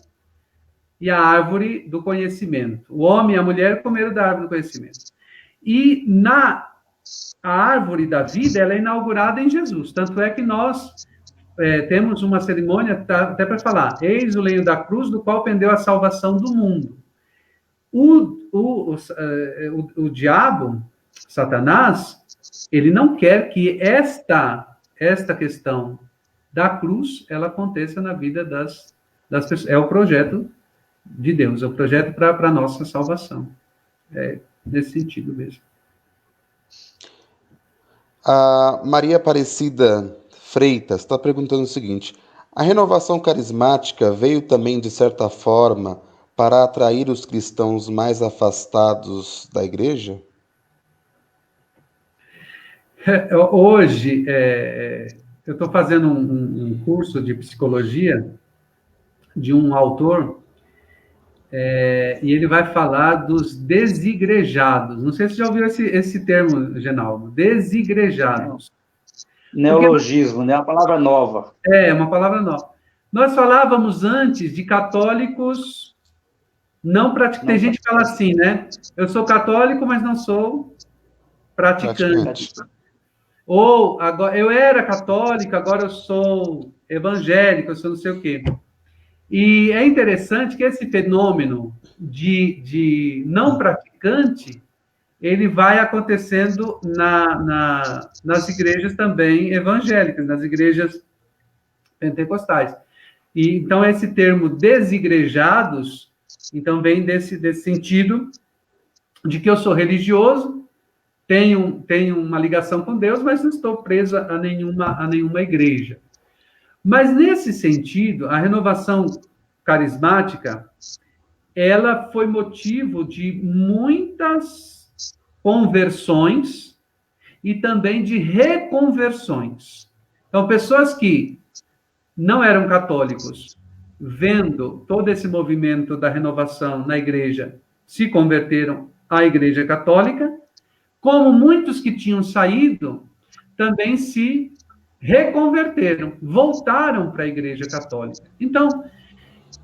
e a árvore do conhecimento. O homem e a mulher comeram da árvore do conhecimento. E a árvore da vida, ela é inaugurada em Jesus. Tanto é que nós temos uma cerimônia, até para falar, eis o lenho da cruz, do qual pendeu a salvação do mundo. O diabo, Satanás, ele não quer que esta questão da cruz, ela aconteça na vida das pessoas. É o projeto de Deus, é o projeto para a nossa salvação. É nesse sentido mesmo. A Maria Aparecida Freitas está perguntando o seguinte: a renovação carismática veio também, de certa forma, para atrair os cristãos mais afastados da igreja? Hoje, eu estou fazendo um curso de psicologia de um autor, e ele vai falar dos desigrejados. Não sei se você já ouviu esse termo, Genaldo. Desigrejados. Neologismo, né? Uma palavra nova. Uma palavra nova. Nós falávamos antes de católicos não praticantes. Tem gente que fala assim, né? Eu sou católico, mas não sou praticante. Ou, agora, eu era católico, agora eu sou evangélico, eu sou não sei o quê. E é interessante que esse fenômeno de não praticante, ele vai acontecendo nas igrejas também evangélicas, nas igrejas pentecostais. E, então, esse termo desigrejados, então, vem desse sentido de que eu sou religioso, tenho uma ligação com Deus, mas não estou preso a nenhuma igreja. Mas, nesse sentido, a renovação carismática, ela foi motivo de muitas conversões e também de reconversões. Então, pessoas que não eram católicos, vendo todo esse movimento da renovação na igreja, se converteram à Igreja Católica, como muitos que tinham saído também se reconverteram, voltaram para a Igreja Católica. Então,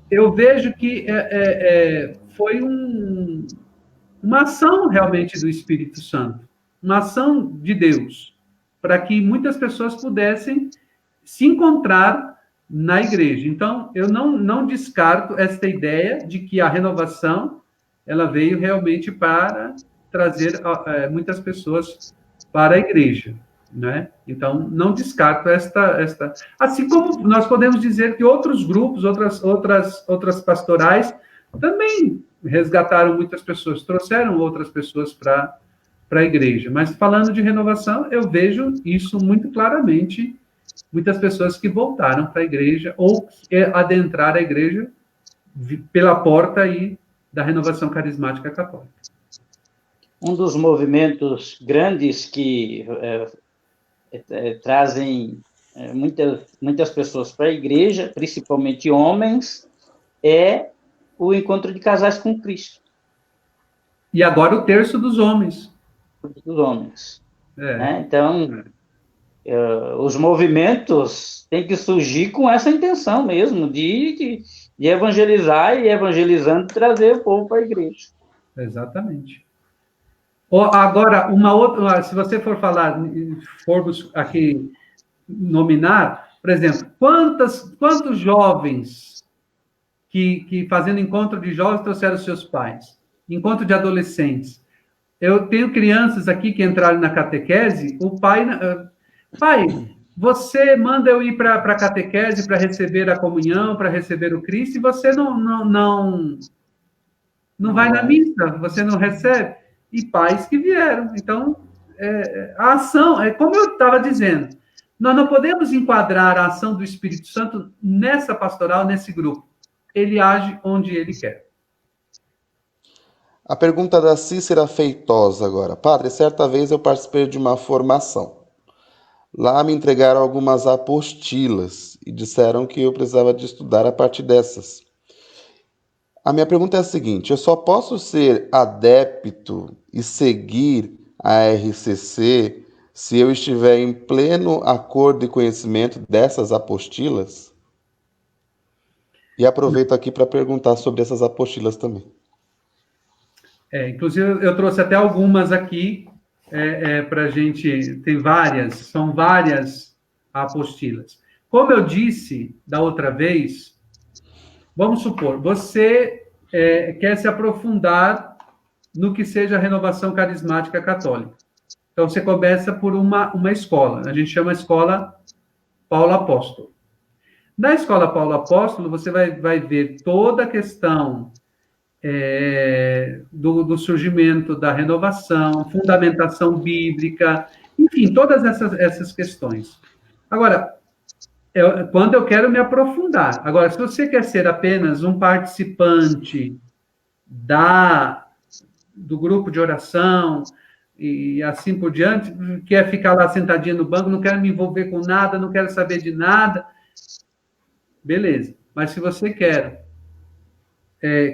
eu vejo que foi uma ação realmente do Espírito Santo, uma ação de Deus, para que muitas pessoas pudessem se encontrar na igreja. Então, eu não descarto esta ideia de que a renovação ela veio realmente para trazer muitas pessoas para a igreja, né? Então, não descarto esta... Assim como nós podemos dizer que outros grupos, outras pastorais, também resgataram muitas pessoas, trouxeram outras pessoas para a igreja. Mas, falando de renovação, eu vejo isso muito claramente, muitas pessoas que voltaram para a igreja ou adentraram a igreja pela porta aí da renovação carismática católica. Um dos movimentos grandes que trazem muitas pessoas para a igreja, principalmente homens, é o encontro de casais com Cristo. E agora o terço dos homens. Dos homens. Né? Então, os movimentos têm que surgir com essa intenção mesmo, de evangelizar e, evangelizando, trazer o povo para a igreja. Exatamente. Agora, uma outra, se você for falar, formos aqui nominar, por exemplo, quantos jovens que fazendo encontro de jovens trouxeram seus pais? Encontro de adolescentes. Eu tenho crianças aqui que entraram na catequese, o pai, você manda eu ir para a catequese para receber a comunhão, para receber o Cristo, e você não vai na missa, você não recebe. E pais que vieram. Então, a ação, como eu estava dizendo, nós não podemos enquadrar a ação do Espírito Santo nessa pastoral, nesse grupo. Ele age onde ele quer. A pergunta da Cícera Feitosa agora. Padre, certa vez eu participei de uma formação. Lá me entregaram algumas apostilas e disseram que eu precisava de estudar a partir dessas. A minha pergunta é a seguinte: eu só posso ser adepto e seguir a RCC se eu estiver em pleno acordo e conhecimento dessas apostilas? E aproveito aqui para perguntar sobre essas apostilas também. Inclusive, eu trouxe até algumas aqui para a gente... Tem várias, são várias apostilas. Como eu disse da outra vez, vamos supor, você quer se aprofundar no que seja a renovação carismática católica. Então, você começa por uma escola. A gente chama a Escola Paulo Apóstolo. Na Escola Paulo Apóstolo, você vai ver toda a questão do surgimento da renovação, fundamentação bíblica, enfim, todas essas questões. Agora, quando eu quero me aprofundar. Agora, se você quer ser apenas um participante do grupo de oração e assim por diante, quer ficar lá sentadinho no banco, não quero me envolver com nada, não quero saber de nada, beleza. Mas se você quer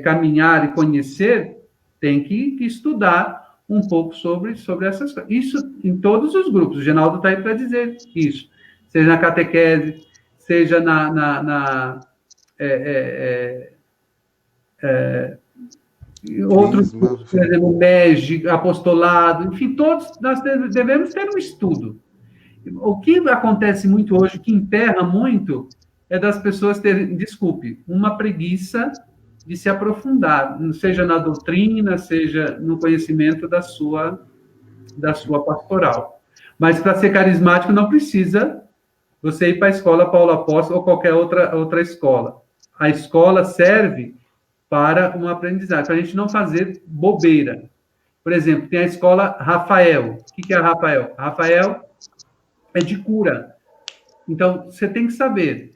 caminhar e conhecer, tem que estudar um pouco sobre essas coisas. Isso em todos os grupos. O Genaldo está aí para dizer isso. Seja na catequese, seja outros, por exemplo, MEG, apostolado, enfim, todos nós devemos ter um estudo. O que acontece muito hoje, que emperra muito, é das pessoas terem, uma preguiça de se aprofundar, seja na doutrina, seja no conhecimento da sua pastoral. Mas para ser carismático não precisa você ir para a Escola Paulo Apóstolo ou qualquer outra escola. A escola serve para uma aprendizagem, para a gente não fazer bobeira. Por exemplo, tem a Escola Rafael. O que é a Rafael? A Rafael é de cura. Então, você tem que saber.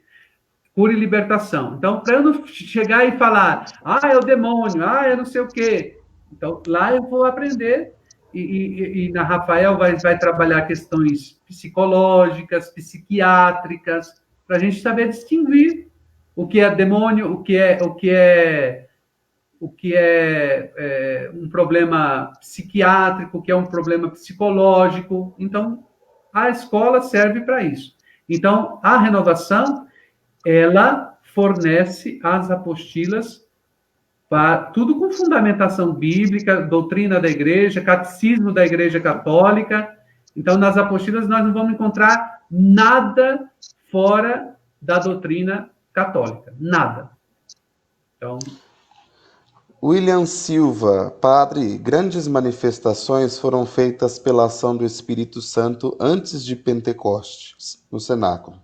cura e libertação. Então, para eu não chegar e falar, é o demônio, é não sei o quê. Então, lá eu vou aprender, e na Rafael vai trabalhar questões psicológicas, psiquiátricas, para a gente saber distinguir o que é demônio, o que é um problema psiquiátrico, o que é um problema psicológico. Então, a escola serve para isso. Então, a renovação, ela fornece as apostilas, tudo com fundamentação bíblica, doutrina da igreja, catecismo da igreja católica. Então, nas apostilas, nós não vamos encontrar nada fora da doutrina católica. Nada. Então... William Silva, padre, grandes manifestações foram feitas pela ação do Espírito Santo antes de Pentecostes, no cenáculo.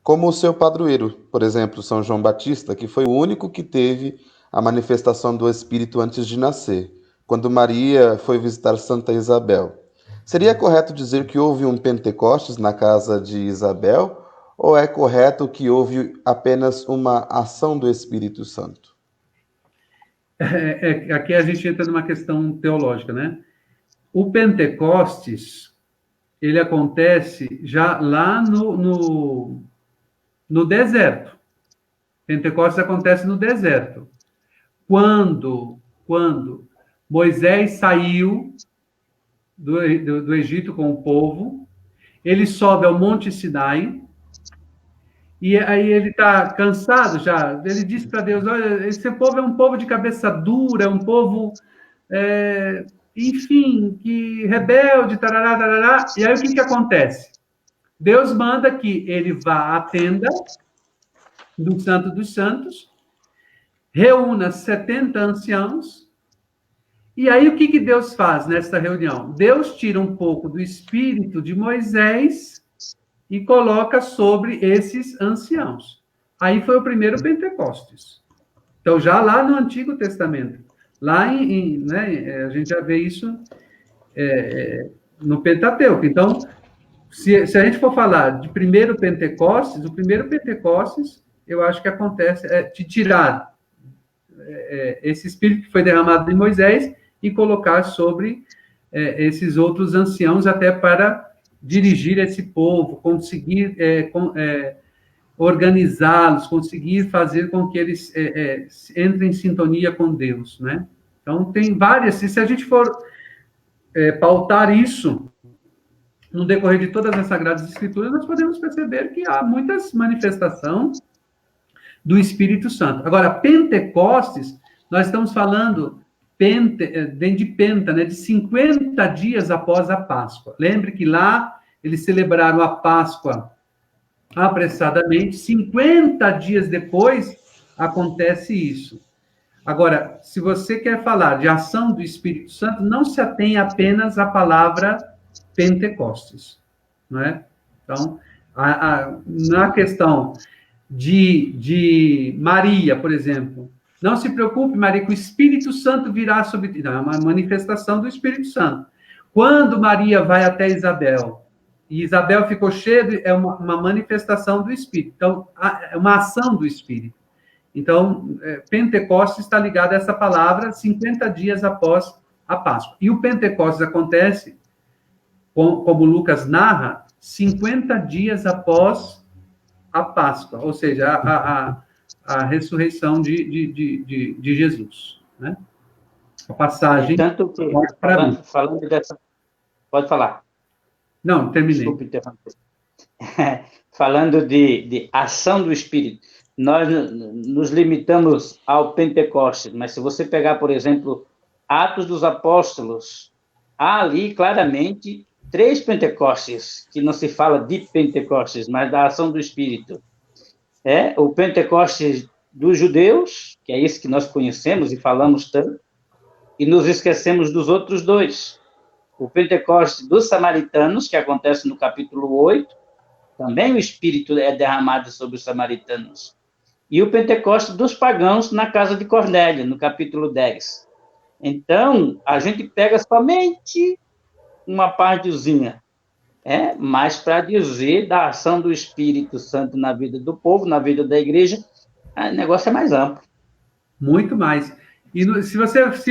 Como o seu padroeiro, por exemplo, São João Batista, que foi o único que teve a manifestação do Espírito antes de nascer, quando Maria foi visitar Santa Isabel. Seria correto dizer que houve um Pentecostes na casa de Isabel, ou é correto que houve apenas uma ação do Espírito Santo? Aqui a gente entra numa questão teológica, né? O Pentecostes, ele acontece já lá no deserto. Pentecostes acontece no deserto. Quando Moisés saiu do Egito com o povo, ele sobe ao Monte Sinai, e aí ele está cansado já. Ele diz para Deus, olha, esse povo é um povo de cabeça dura, é um povo, enfim, que rebelde, tarará, tarará. E aí o que acontece? Deus manda que ele vá à tenda do Santo dos Santos, reúna 70 anciãos, e aí o que Deus faz nessa reunião? Deus tira um pouco do espírito de Moisés e coloca sobre esses anciãos. Aí foi o primeiro Pentecostes. Então, já lá no Antigo Testamento, lá né, a gente já vê isso no Pentateuco. Então, se a gente for falar de primeiro Pentecostes, o primeiro Pentecostes, eu acho que acontece de tirar esse espírito que foi derramado em Moisés e colocar sobre esses outros anciãos, até para dirigir esse povo, conseguir organizá-los, conseguir fazer com que eles entrem em sintonia com Deus, né? Então, tem várias, e se a gente for pautar isso no decorrer de todas as Sagradas Escrituras, nós podemos perceber que há muitas manifestações do Espírito Santo. Agora, Pentecostes, nós estamos falando de Penta, né, de 50 dias após a Páscoa. Lembre que lá eles celebraram a Páscoa apressadamente, 50 dias depois acontece isso. Agora, se você quer falar de ação do Espírito Santo, não se atenha apenas à palavra Pentecostes, não é? Então, na questão de Maria, por exemplo, não se preocupe, Maria, que o Espírito Santo virá sobre ti. Não, é uma manifestação do Espírito Santo. Quando Maria vai até Isabel, e Isabel ficou cheia, é uma manifestação do Espírito. Então, é uma ação do Espírito. Então, Pentecostes está ligado a essa palavra 50 dias após a Páscoa. E o Pentecostes acontece, como Lucas narra, 50 dias após a Páscoa, ou seja, a ressurreição de Jesus, né? A passagem... Tanto que, falando dessa... Pode falar. Não, terminei. Desculpe interromper. Falando de ação do Espírito, nós nos limitamos ao Pentecostes, mas se você pegar, por exemplo, Atos dos Apóstolos, há ali claramente 3 Pentecostes, que não se fala de Pentecostes, mas da ação do Espírito. O Pentecostes dos judeus, que é esse que nós conhecemos e falamos tanto, e nos esquecemos dos outros 2. O Pentecostes dos samaritanos, que acontece no capítulo 8, também o Espírito é derramado sobre os samaritanos. E o Pentecostes dos pagãos na casa de Cornélio, no capítulo 10. Então, a gente pega somente uma partezinha mas para dizer da ação do Espírito Santo na vida do povo, na vida da igreja, o negócio é mais amplo. Muito mais. E se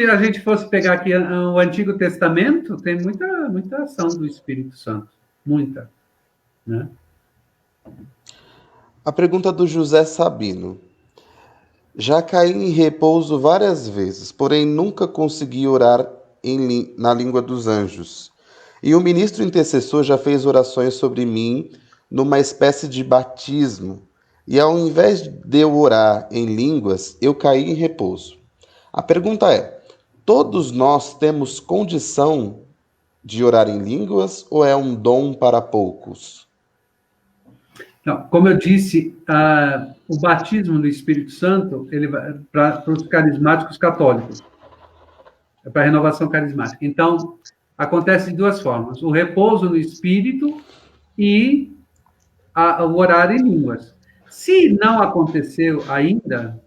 a gente fosse pegar aqui o Antigo Testamento, tem muita ação do Espírito Santo. Muita. Né? A pergunta do José Sabino. Já caí em repouso várias vezes, porém nunca consegui orar na língua dos anjos. E o ministro intercessor já fez orações sobre mim numa espécie de batismo. E ao invés de eu orar em línguas, eu caí em repouso. A pergunta é: todos nós temos condição de orar em línguas ou é um dom para poucos? Não, como eu disse, o batismo do Espírito Santo ele vai para os carismáticos católicos, é para a renovação carismática. Então, acontece de duas formas: o repouso no Espírito e o orar em línguas. Se não aconteceu ainda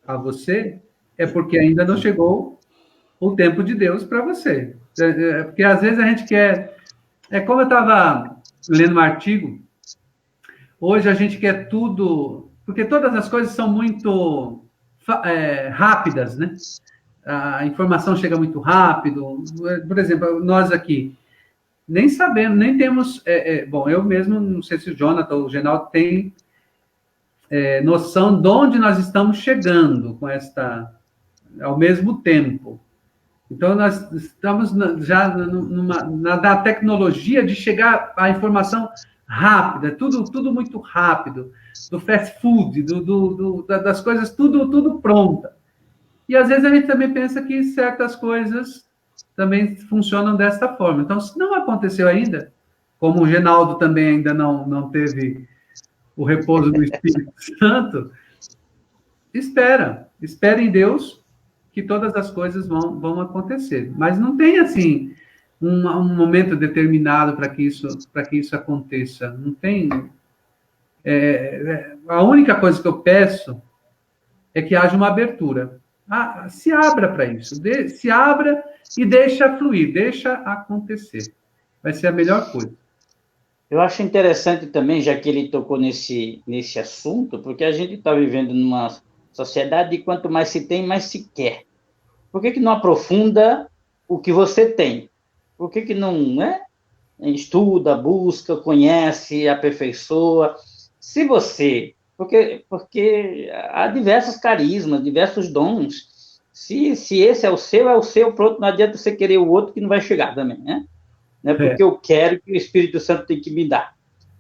a você, é porque ainda não chegou o tempo de Deus para você. Porque às vezes a gente quer... É como eu estava lendo um artigo, hoje a gente quer tudo... Porque todas as coisas são muito rápidas, né? A informação chega muito rápido. Por exemplo, nós aqui, nem sabemos, nem temos... bom, eu mesmo, não sei se o Jonathan ou o Genaldo tem noção de onde nós estamos chegando com ao mesmo tempo. Então, nós estamos já na tecnologia de chegar à informação rápida, tudo muito rápido, do fast food, das coisas tudo pronta. E, às vezes, a gente também pensa que certas coisas também funcionam desta forma. Então, se não aconteceu ainda, como o Genaldo também ainda não teve o repouso do Espírito Santo, espera em Deus que todas as coisas vão acontecer. Mas não tem, assim, um momento determinado para que isso aconteça. Não tem... a única coisa que eu peço é que haja uma abertura. Se abra para isso. Se abra e deixa fluir, deixa acontecer. Vai ser a melhor coisa. Eu acho interessante também, já que ele tocou nesse assunto, porque a gente está vivendo numa sociedade de quanto mais se tem, mais se quer. Por que não aprofunda o que você tem? Por que não estuda, busca, conhece, aperfeiçoa? Se você... Porque há diversos carismas, diversos dons. Se esse é o seu, pronto, não adianta você querer o outro que não vai chegar também, né? Não é porque eu quero que o Espírito Santo tem que me dar.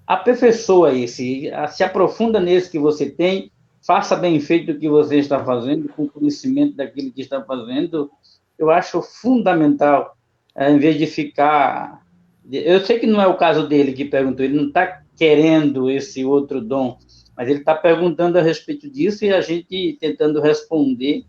Aperfeiçoa esse, se aprofunda nesse que você tem, faça bem feito o que você está fazendo, com conhecimento daquilo que está fazendo. Eu acho fundamental, em vez de ficar... Eu sei que não é o caso dele que perguntou, ele não está querendo esse outro dom, mas ele está perguntando a respeito disso e a gente tentando responder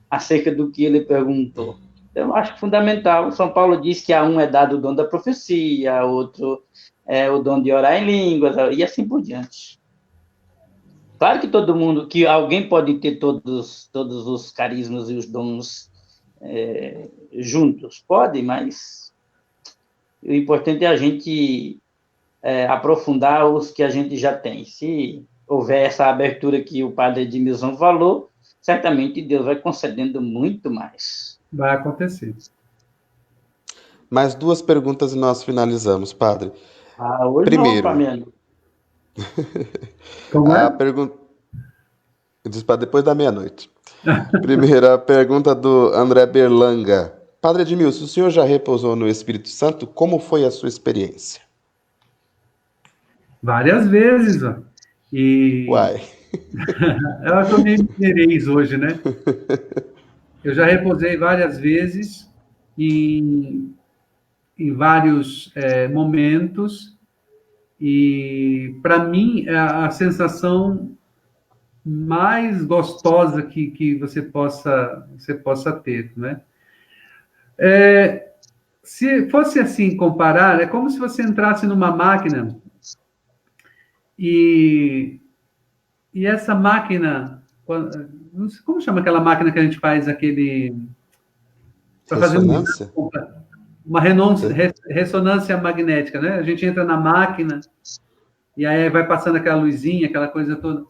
acerca do que ele perguntou. Eu acho fundamental. São Paulo diz que a um é dado o dom da profecia, a outro é o dom de orar em línguas, e assim por diante. Claro que alguém pode ter todos os carismas e os dons juntos, pode, mas o importante é a gente aprofundar os que a gente já tem. Se houver essa abertura que o padre Edmilson falou, certamente Deus vai concedendo muito mais. Vai acontecer. Mais 2 perguntas e nós finalizamos, padre. Hoje Primeiro, não, Fabiano. Como é? A pergunta... Diz para depois da meia-noite. Primeira pergunta do André Berlanga. Padre Edmilson, o senhor já repousou no Espírito Santo? Como foi a sua experiência? Várias vezes, ó. Uai. Eu sou meio mineirês hoje, né? Eu já repousei várias vezes em vários momentos e, para mim, a sensação mais gostosa que você possa ter, né? Se fosse assim comparar, é como se você entrasse numa máquina e essa máquina, não sei como chama aquela máquina que a gente faz aquele... Ressonância? uma ressonância magnética, né? A gente entra na máquina e aí vai passando aquela luzinha, aquela coisa toda.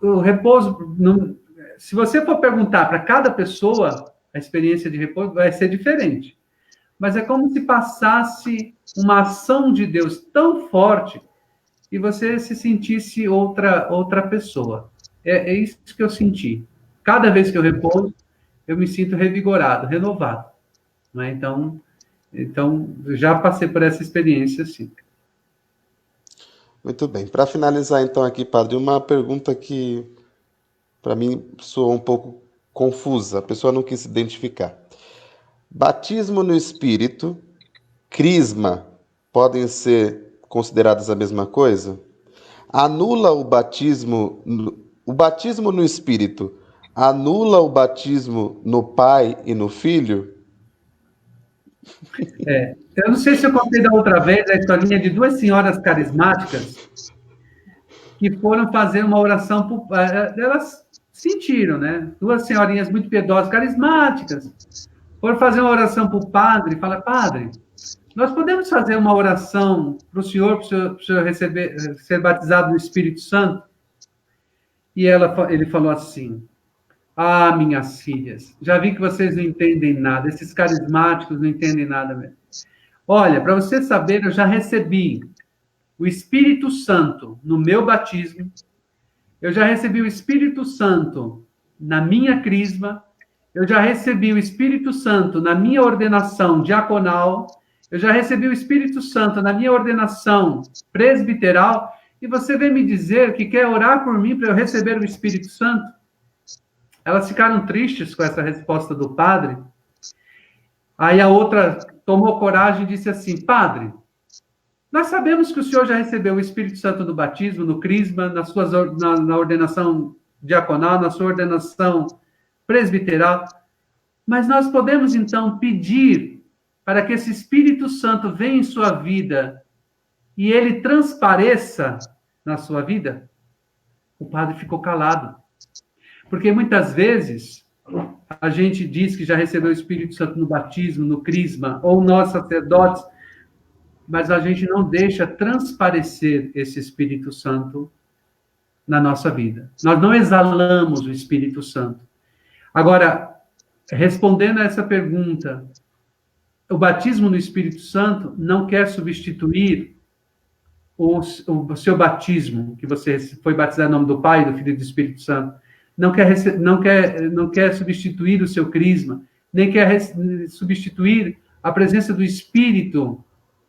O repouso, se você for perguntar para cada pessoa, a experiência de repouso vai ser diferente. Mas é como se passasse uma ação de Deus tão forte e você se sentisse outra pessoa. É isso que eu senti. Cada vez que eu repouso, eu me sinto revigorado, renovado. Né? Então, já passei por essa experiência, sim. Muito bem. Para finalizar, então, aqui, padre, uma pergunta que, para mim, soou um pouco confusa. A pessoa não quis se identificar. Batismo no Espírito, crisma, podem ser consideradas a mesma coisa? Anula o batismo no Espírito, anula o batismo no Pai e no Filho? Eu não sei se eu contei da outra vez a historinha de duas senhoras carismáticas que foram fazer uma oração, elas sentiram, né? Duas senhorinhas muito piedosas, carismáticas, foram fazer uma oração para o padre, fala, padre, nós podemos fazer uma oração para o senhor ser batizado no Espírito Santo? E ele falou assim, minhas filhas, já vi que vocês não entendem nada, esses carismáticos não entendem nada mesmo. Olha, para você saber, eu já recebi o Espírito Santo no meu batismo, eu já recebi o Espírito Santo na minha crisma, eu já recebi o Espírito Santo na minha ordenação diaconal, eu já recebi o Espírito Santo na minha ordenação presbiteral, e você vem me dizer que quer orar por mim para eu receber o Espírito Santo? Elas ficaram tristes com essa resposta do padre. Aí a outra tomou coragem e disse assim, padre, nós sabemos que o senhor já recebeu o Espírito Santo no batismo, no crisma, na ordenação diaconal, na sua ordenação presbiteral, mas nós podemos então pedir para que esse Espírito Santo venha em sua vida e ele transpareça na sua vida? O padre ficou calado. Porque muitas vezes a gente diz que já recebeu o Espírito Santo no batismo, no crisma, ou nós sacerdotes, mas a gente não deixa transparecer esse Espírito Santo na nossa vida. Nós não exalamos o Espírito Santo. Agora, respondendo a essa pergunta, o batismo no Espírito Santo não quer substituir o seu batismo, que você foi batizado em nome do Pai, do Filho e do Espírito Santo. Não quer substituir o seu crisma, nem quer substituir a presença do Espírito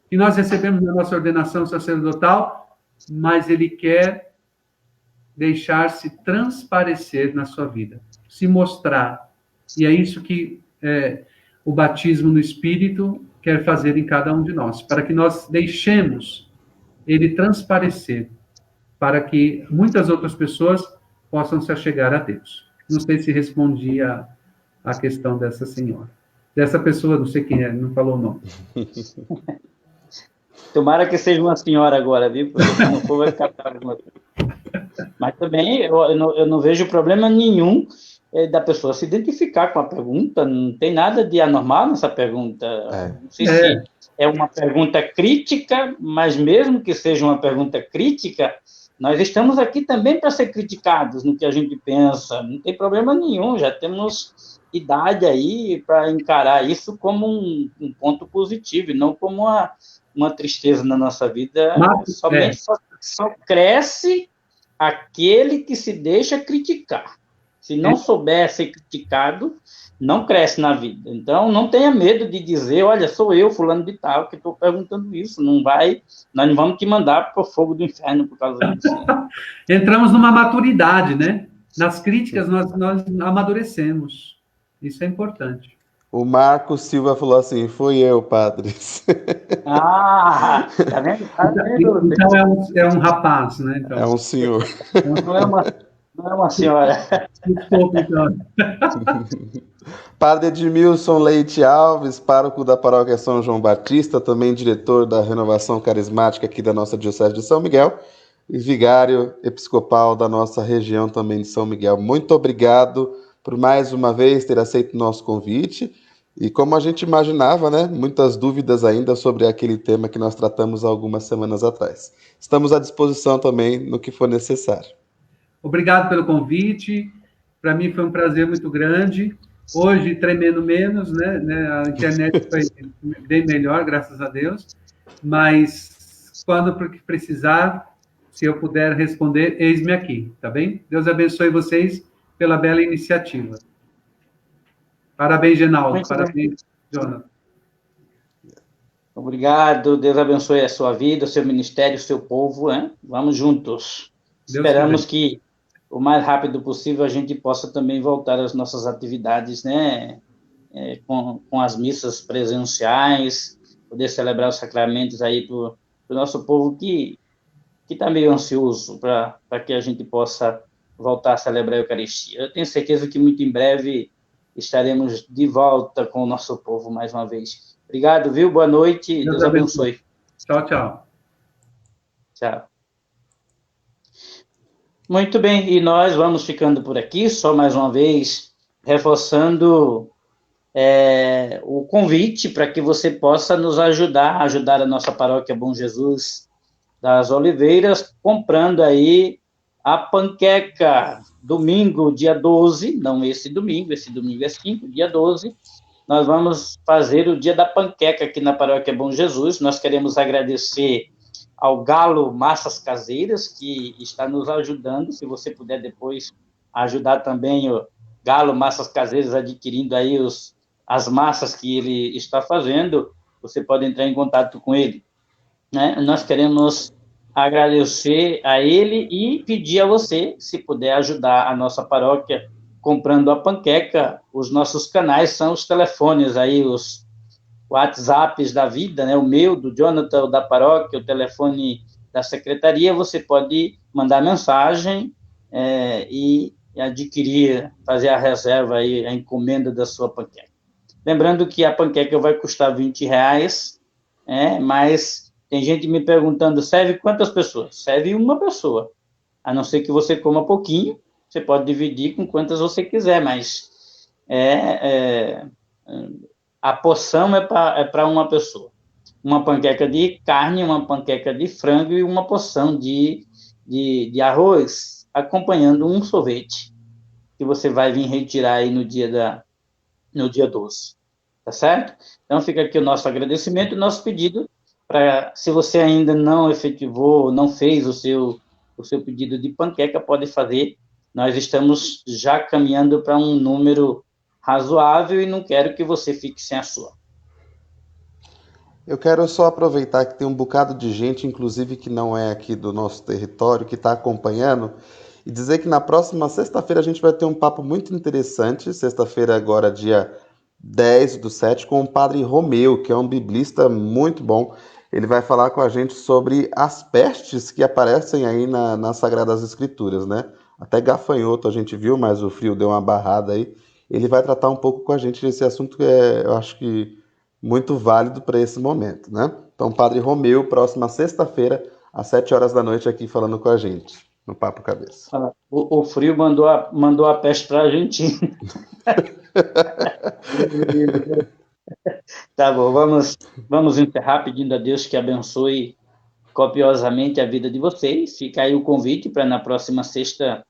que nós recebemos na nossa ordenação sacerdotal, mas ele quer deixar-se transparecer na sua vida, se mostrar. E é isso que o batismo no Espírito quer fazer em cada um de nós, para que nós deixemos ele transparecer, para que muitas outras pessoas possam se achegar a Deus. Não sei se respondi a questão dessa senhora. Dessa pessoa, não sei quem é, não falou o nome. Tomara que seja uma senhora agora, viu? Porque se não for, vai ficar tarde. Mas também eu não vejo problema nenhum da pessoa se identificar com a pergunta. Não tem nada de anormal nessa pergunta. Não sei se é uma pergunta crítica, mas mesmo que seja uma pergunta crítica, nós estamos aqui também para ser criticados no que a gente pensa. Não tem problema nenhum, já temos idade aí para encarar isso como um ponto positivo, e não como uma tristeza na nossa vida. Só cresce aquele que se deixa criticar. Se não souber ser criticado, não cresce na vida. Então, não tenha medo de dizer, olha, sou eu, fulano de tal, que estou perguntando isso. Nós não vamos te mandar para o fogo do inferno por causa disso. Entramos numa maturidade, né? Nas críticas, nós amadurecemos. Isso é importante. O Marco Silva falou assim, foi eu, padre. Tá vendo? Então é um rapaz, né? Então, é um senhor. Não é uma senhora. Desculpa, então. Padre Edmilson Leite Alves, pároco da paróquia São João Batista, também diretor da Renovação Carismática aqui da nossa Diocese de São Miguel, e vigário episcopal da nossa região também de São Miguel. Muito obrigado por mais uma vez ter aceito o nosso convite E como a gente imaginava, né, muitas dúvidas ainda sobre aquele tema que nós tratamos há algumas semanas atrás. Estamos à disposição também no que for necessário. Obrigado pelo convite. Para mim foi um prazer muito grande. Hoje, tremendo menos, né? A internet foi bem melhor, graças a Deus. Mas quando precisar, se eu puder responder, eis-me aqui, tá bem? Deus abençoe vocês pela bela iniciativa. Parabéns, Genaldo. Muito bem. Parabéns, Jonathan. Obrigado, Deus abençoe a sua vida, o seu ministério, o seu povo, né? Vamos juntos. Deus Esperamos quiser. que o mais rápido possível a gente possa também voltar às nossas atividades, né? Com as missas presenciais, poder celebrar os sacramentos aí para o nosso povo que está meio ansioso para que a gente possa voltar a celebrar a Eucaristia. Eu tenho certeza que muito em breve estaremos de volta com o nosso povo mais uma vez. Obrigado, viu? Boa noite. Deus abençoe. Tchau, tchau. Tchau. Muito bem, e nós vamos ficando por aqui, só mais uma vez, reforçando o convite para que você possa nos ajudar a nossa paróquia Bom Jesus das Oliveiras, comprando aí a panqueca, domingo, dia 12, não esse domingo é 5, dia 12, nós vamos fazer o dia da panqueca aqui na paróquia Bom Jesus. Nós queremos agradecer ao Galo Massas Caseiras, que está nos ajudando. Se você puder depois ajudar também o Galo Massas Caseiras adquirindo aí as massas que ele está fazendo, você pode entrar em contato com ele, né? Nós queremos agradecer a ele e pedir a você, se puder ajudar a nossa paróquia comprando a panqueca. Os nossos canais são os telefones aí, os WhatsApps da vida, né? O meu, do Jonathan, o da paróquia, o telefone da secretaria. Você pode mandar mensagem e adquirir, fazer a reserva aí, a encomenda da sua panqueca. Lembrando que a panqueca vai custar R$20, mas tem gente me perguntando, serve quantas pessoas? Serve uma pessoa, a não ser que você coma pouquinho, você pode dividir com quantas você quiser, mas a porção é para uma pessoa. Uma panqueca de carne, uma panqueca de frango e uma porção de arroz, acompanhando um sorvete, que você vai vir retirar aí no dia 12, tá certo? Então fica aqui o nosso agradecimento e o nosso pedido para, se você ainda não efetivou, não fez o seu pedido de panqueca, pode fazer. Nós estamos já caminhando para um número razoável e não quero que você fique sem a sua. Eu quero só aproveitar que tem um bocado de gente, inclusive que não é aqui do nosso território, que está acompanhando, e dizer que na próxima sexta-feira a gente vai ter um papo muito interessante, sexta-feira agora, dia 10/7, com o Padre Romeu, que é um biblista muito bom. Ele vai falar com a gente sobre as pestes que aparecem aí nas Sagradas Escrituras, né? Até gafanhoto a gente viu, mas o frio deu uma barrada aí. Ele vai tratar um pouco com a gente desse assunto que eu acho que muito válido para esse momento, né? Então, Padre Romeu, próxima sexta-feira, às 7 horas da noite, aqui falando com a gente, no Papo Cabeça. O frio mandou a peste para a Argentina. Tá bom, vamos encerrar pedindo a Deus que abençoe copiosamente a vida de vocês. Fica aí o convite para na próxima sexta,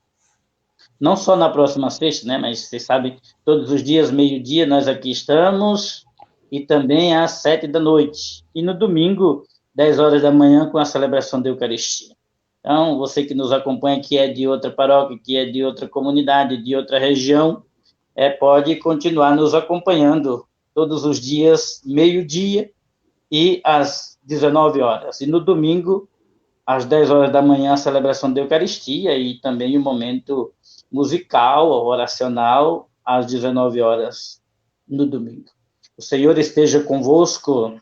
não só na próxima sexta, né, mas vocês sabem, todos os dias, meio-dia, nós aqui estamos, e também às 7 da noite. E no domingo, 10 horas da manhã, com a celebração da Eucaristia. Então, você que nos acompanha, que é de outra paróquia, que é de outra comunidade, de outra região, pode continuar nos acompanhando todos os dias, meio-dia e às 19 horas. E no domingo, às 10 horas da manhã, a celebração da Eucaristia e também o momento musical, oracional, às 19 horas no domingo. O Senhor esteja convosco.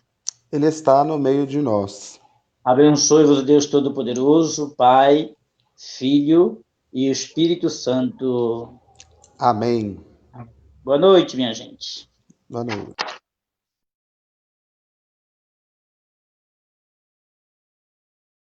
Ele está no meio de nós. Abençoe-vos, Deus Todo-Poderoso, Pai, Filho e Espírito Santo. Amém. Boa noite, minha gente. Boa noite.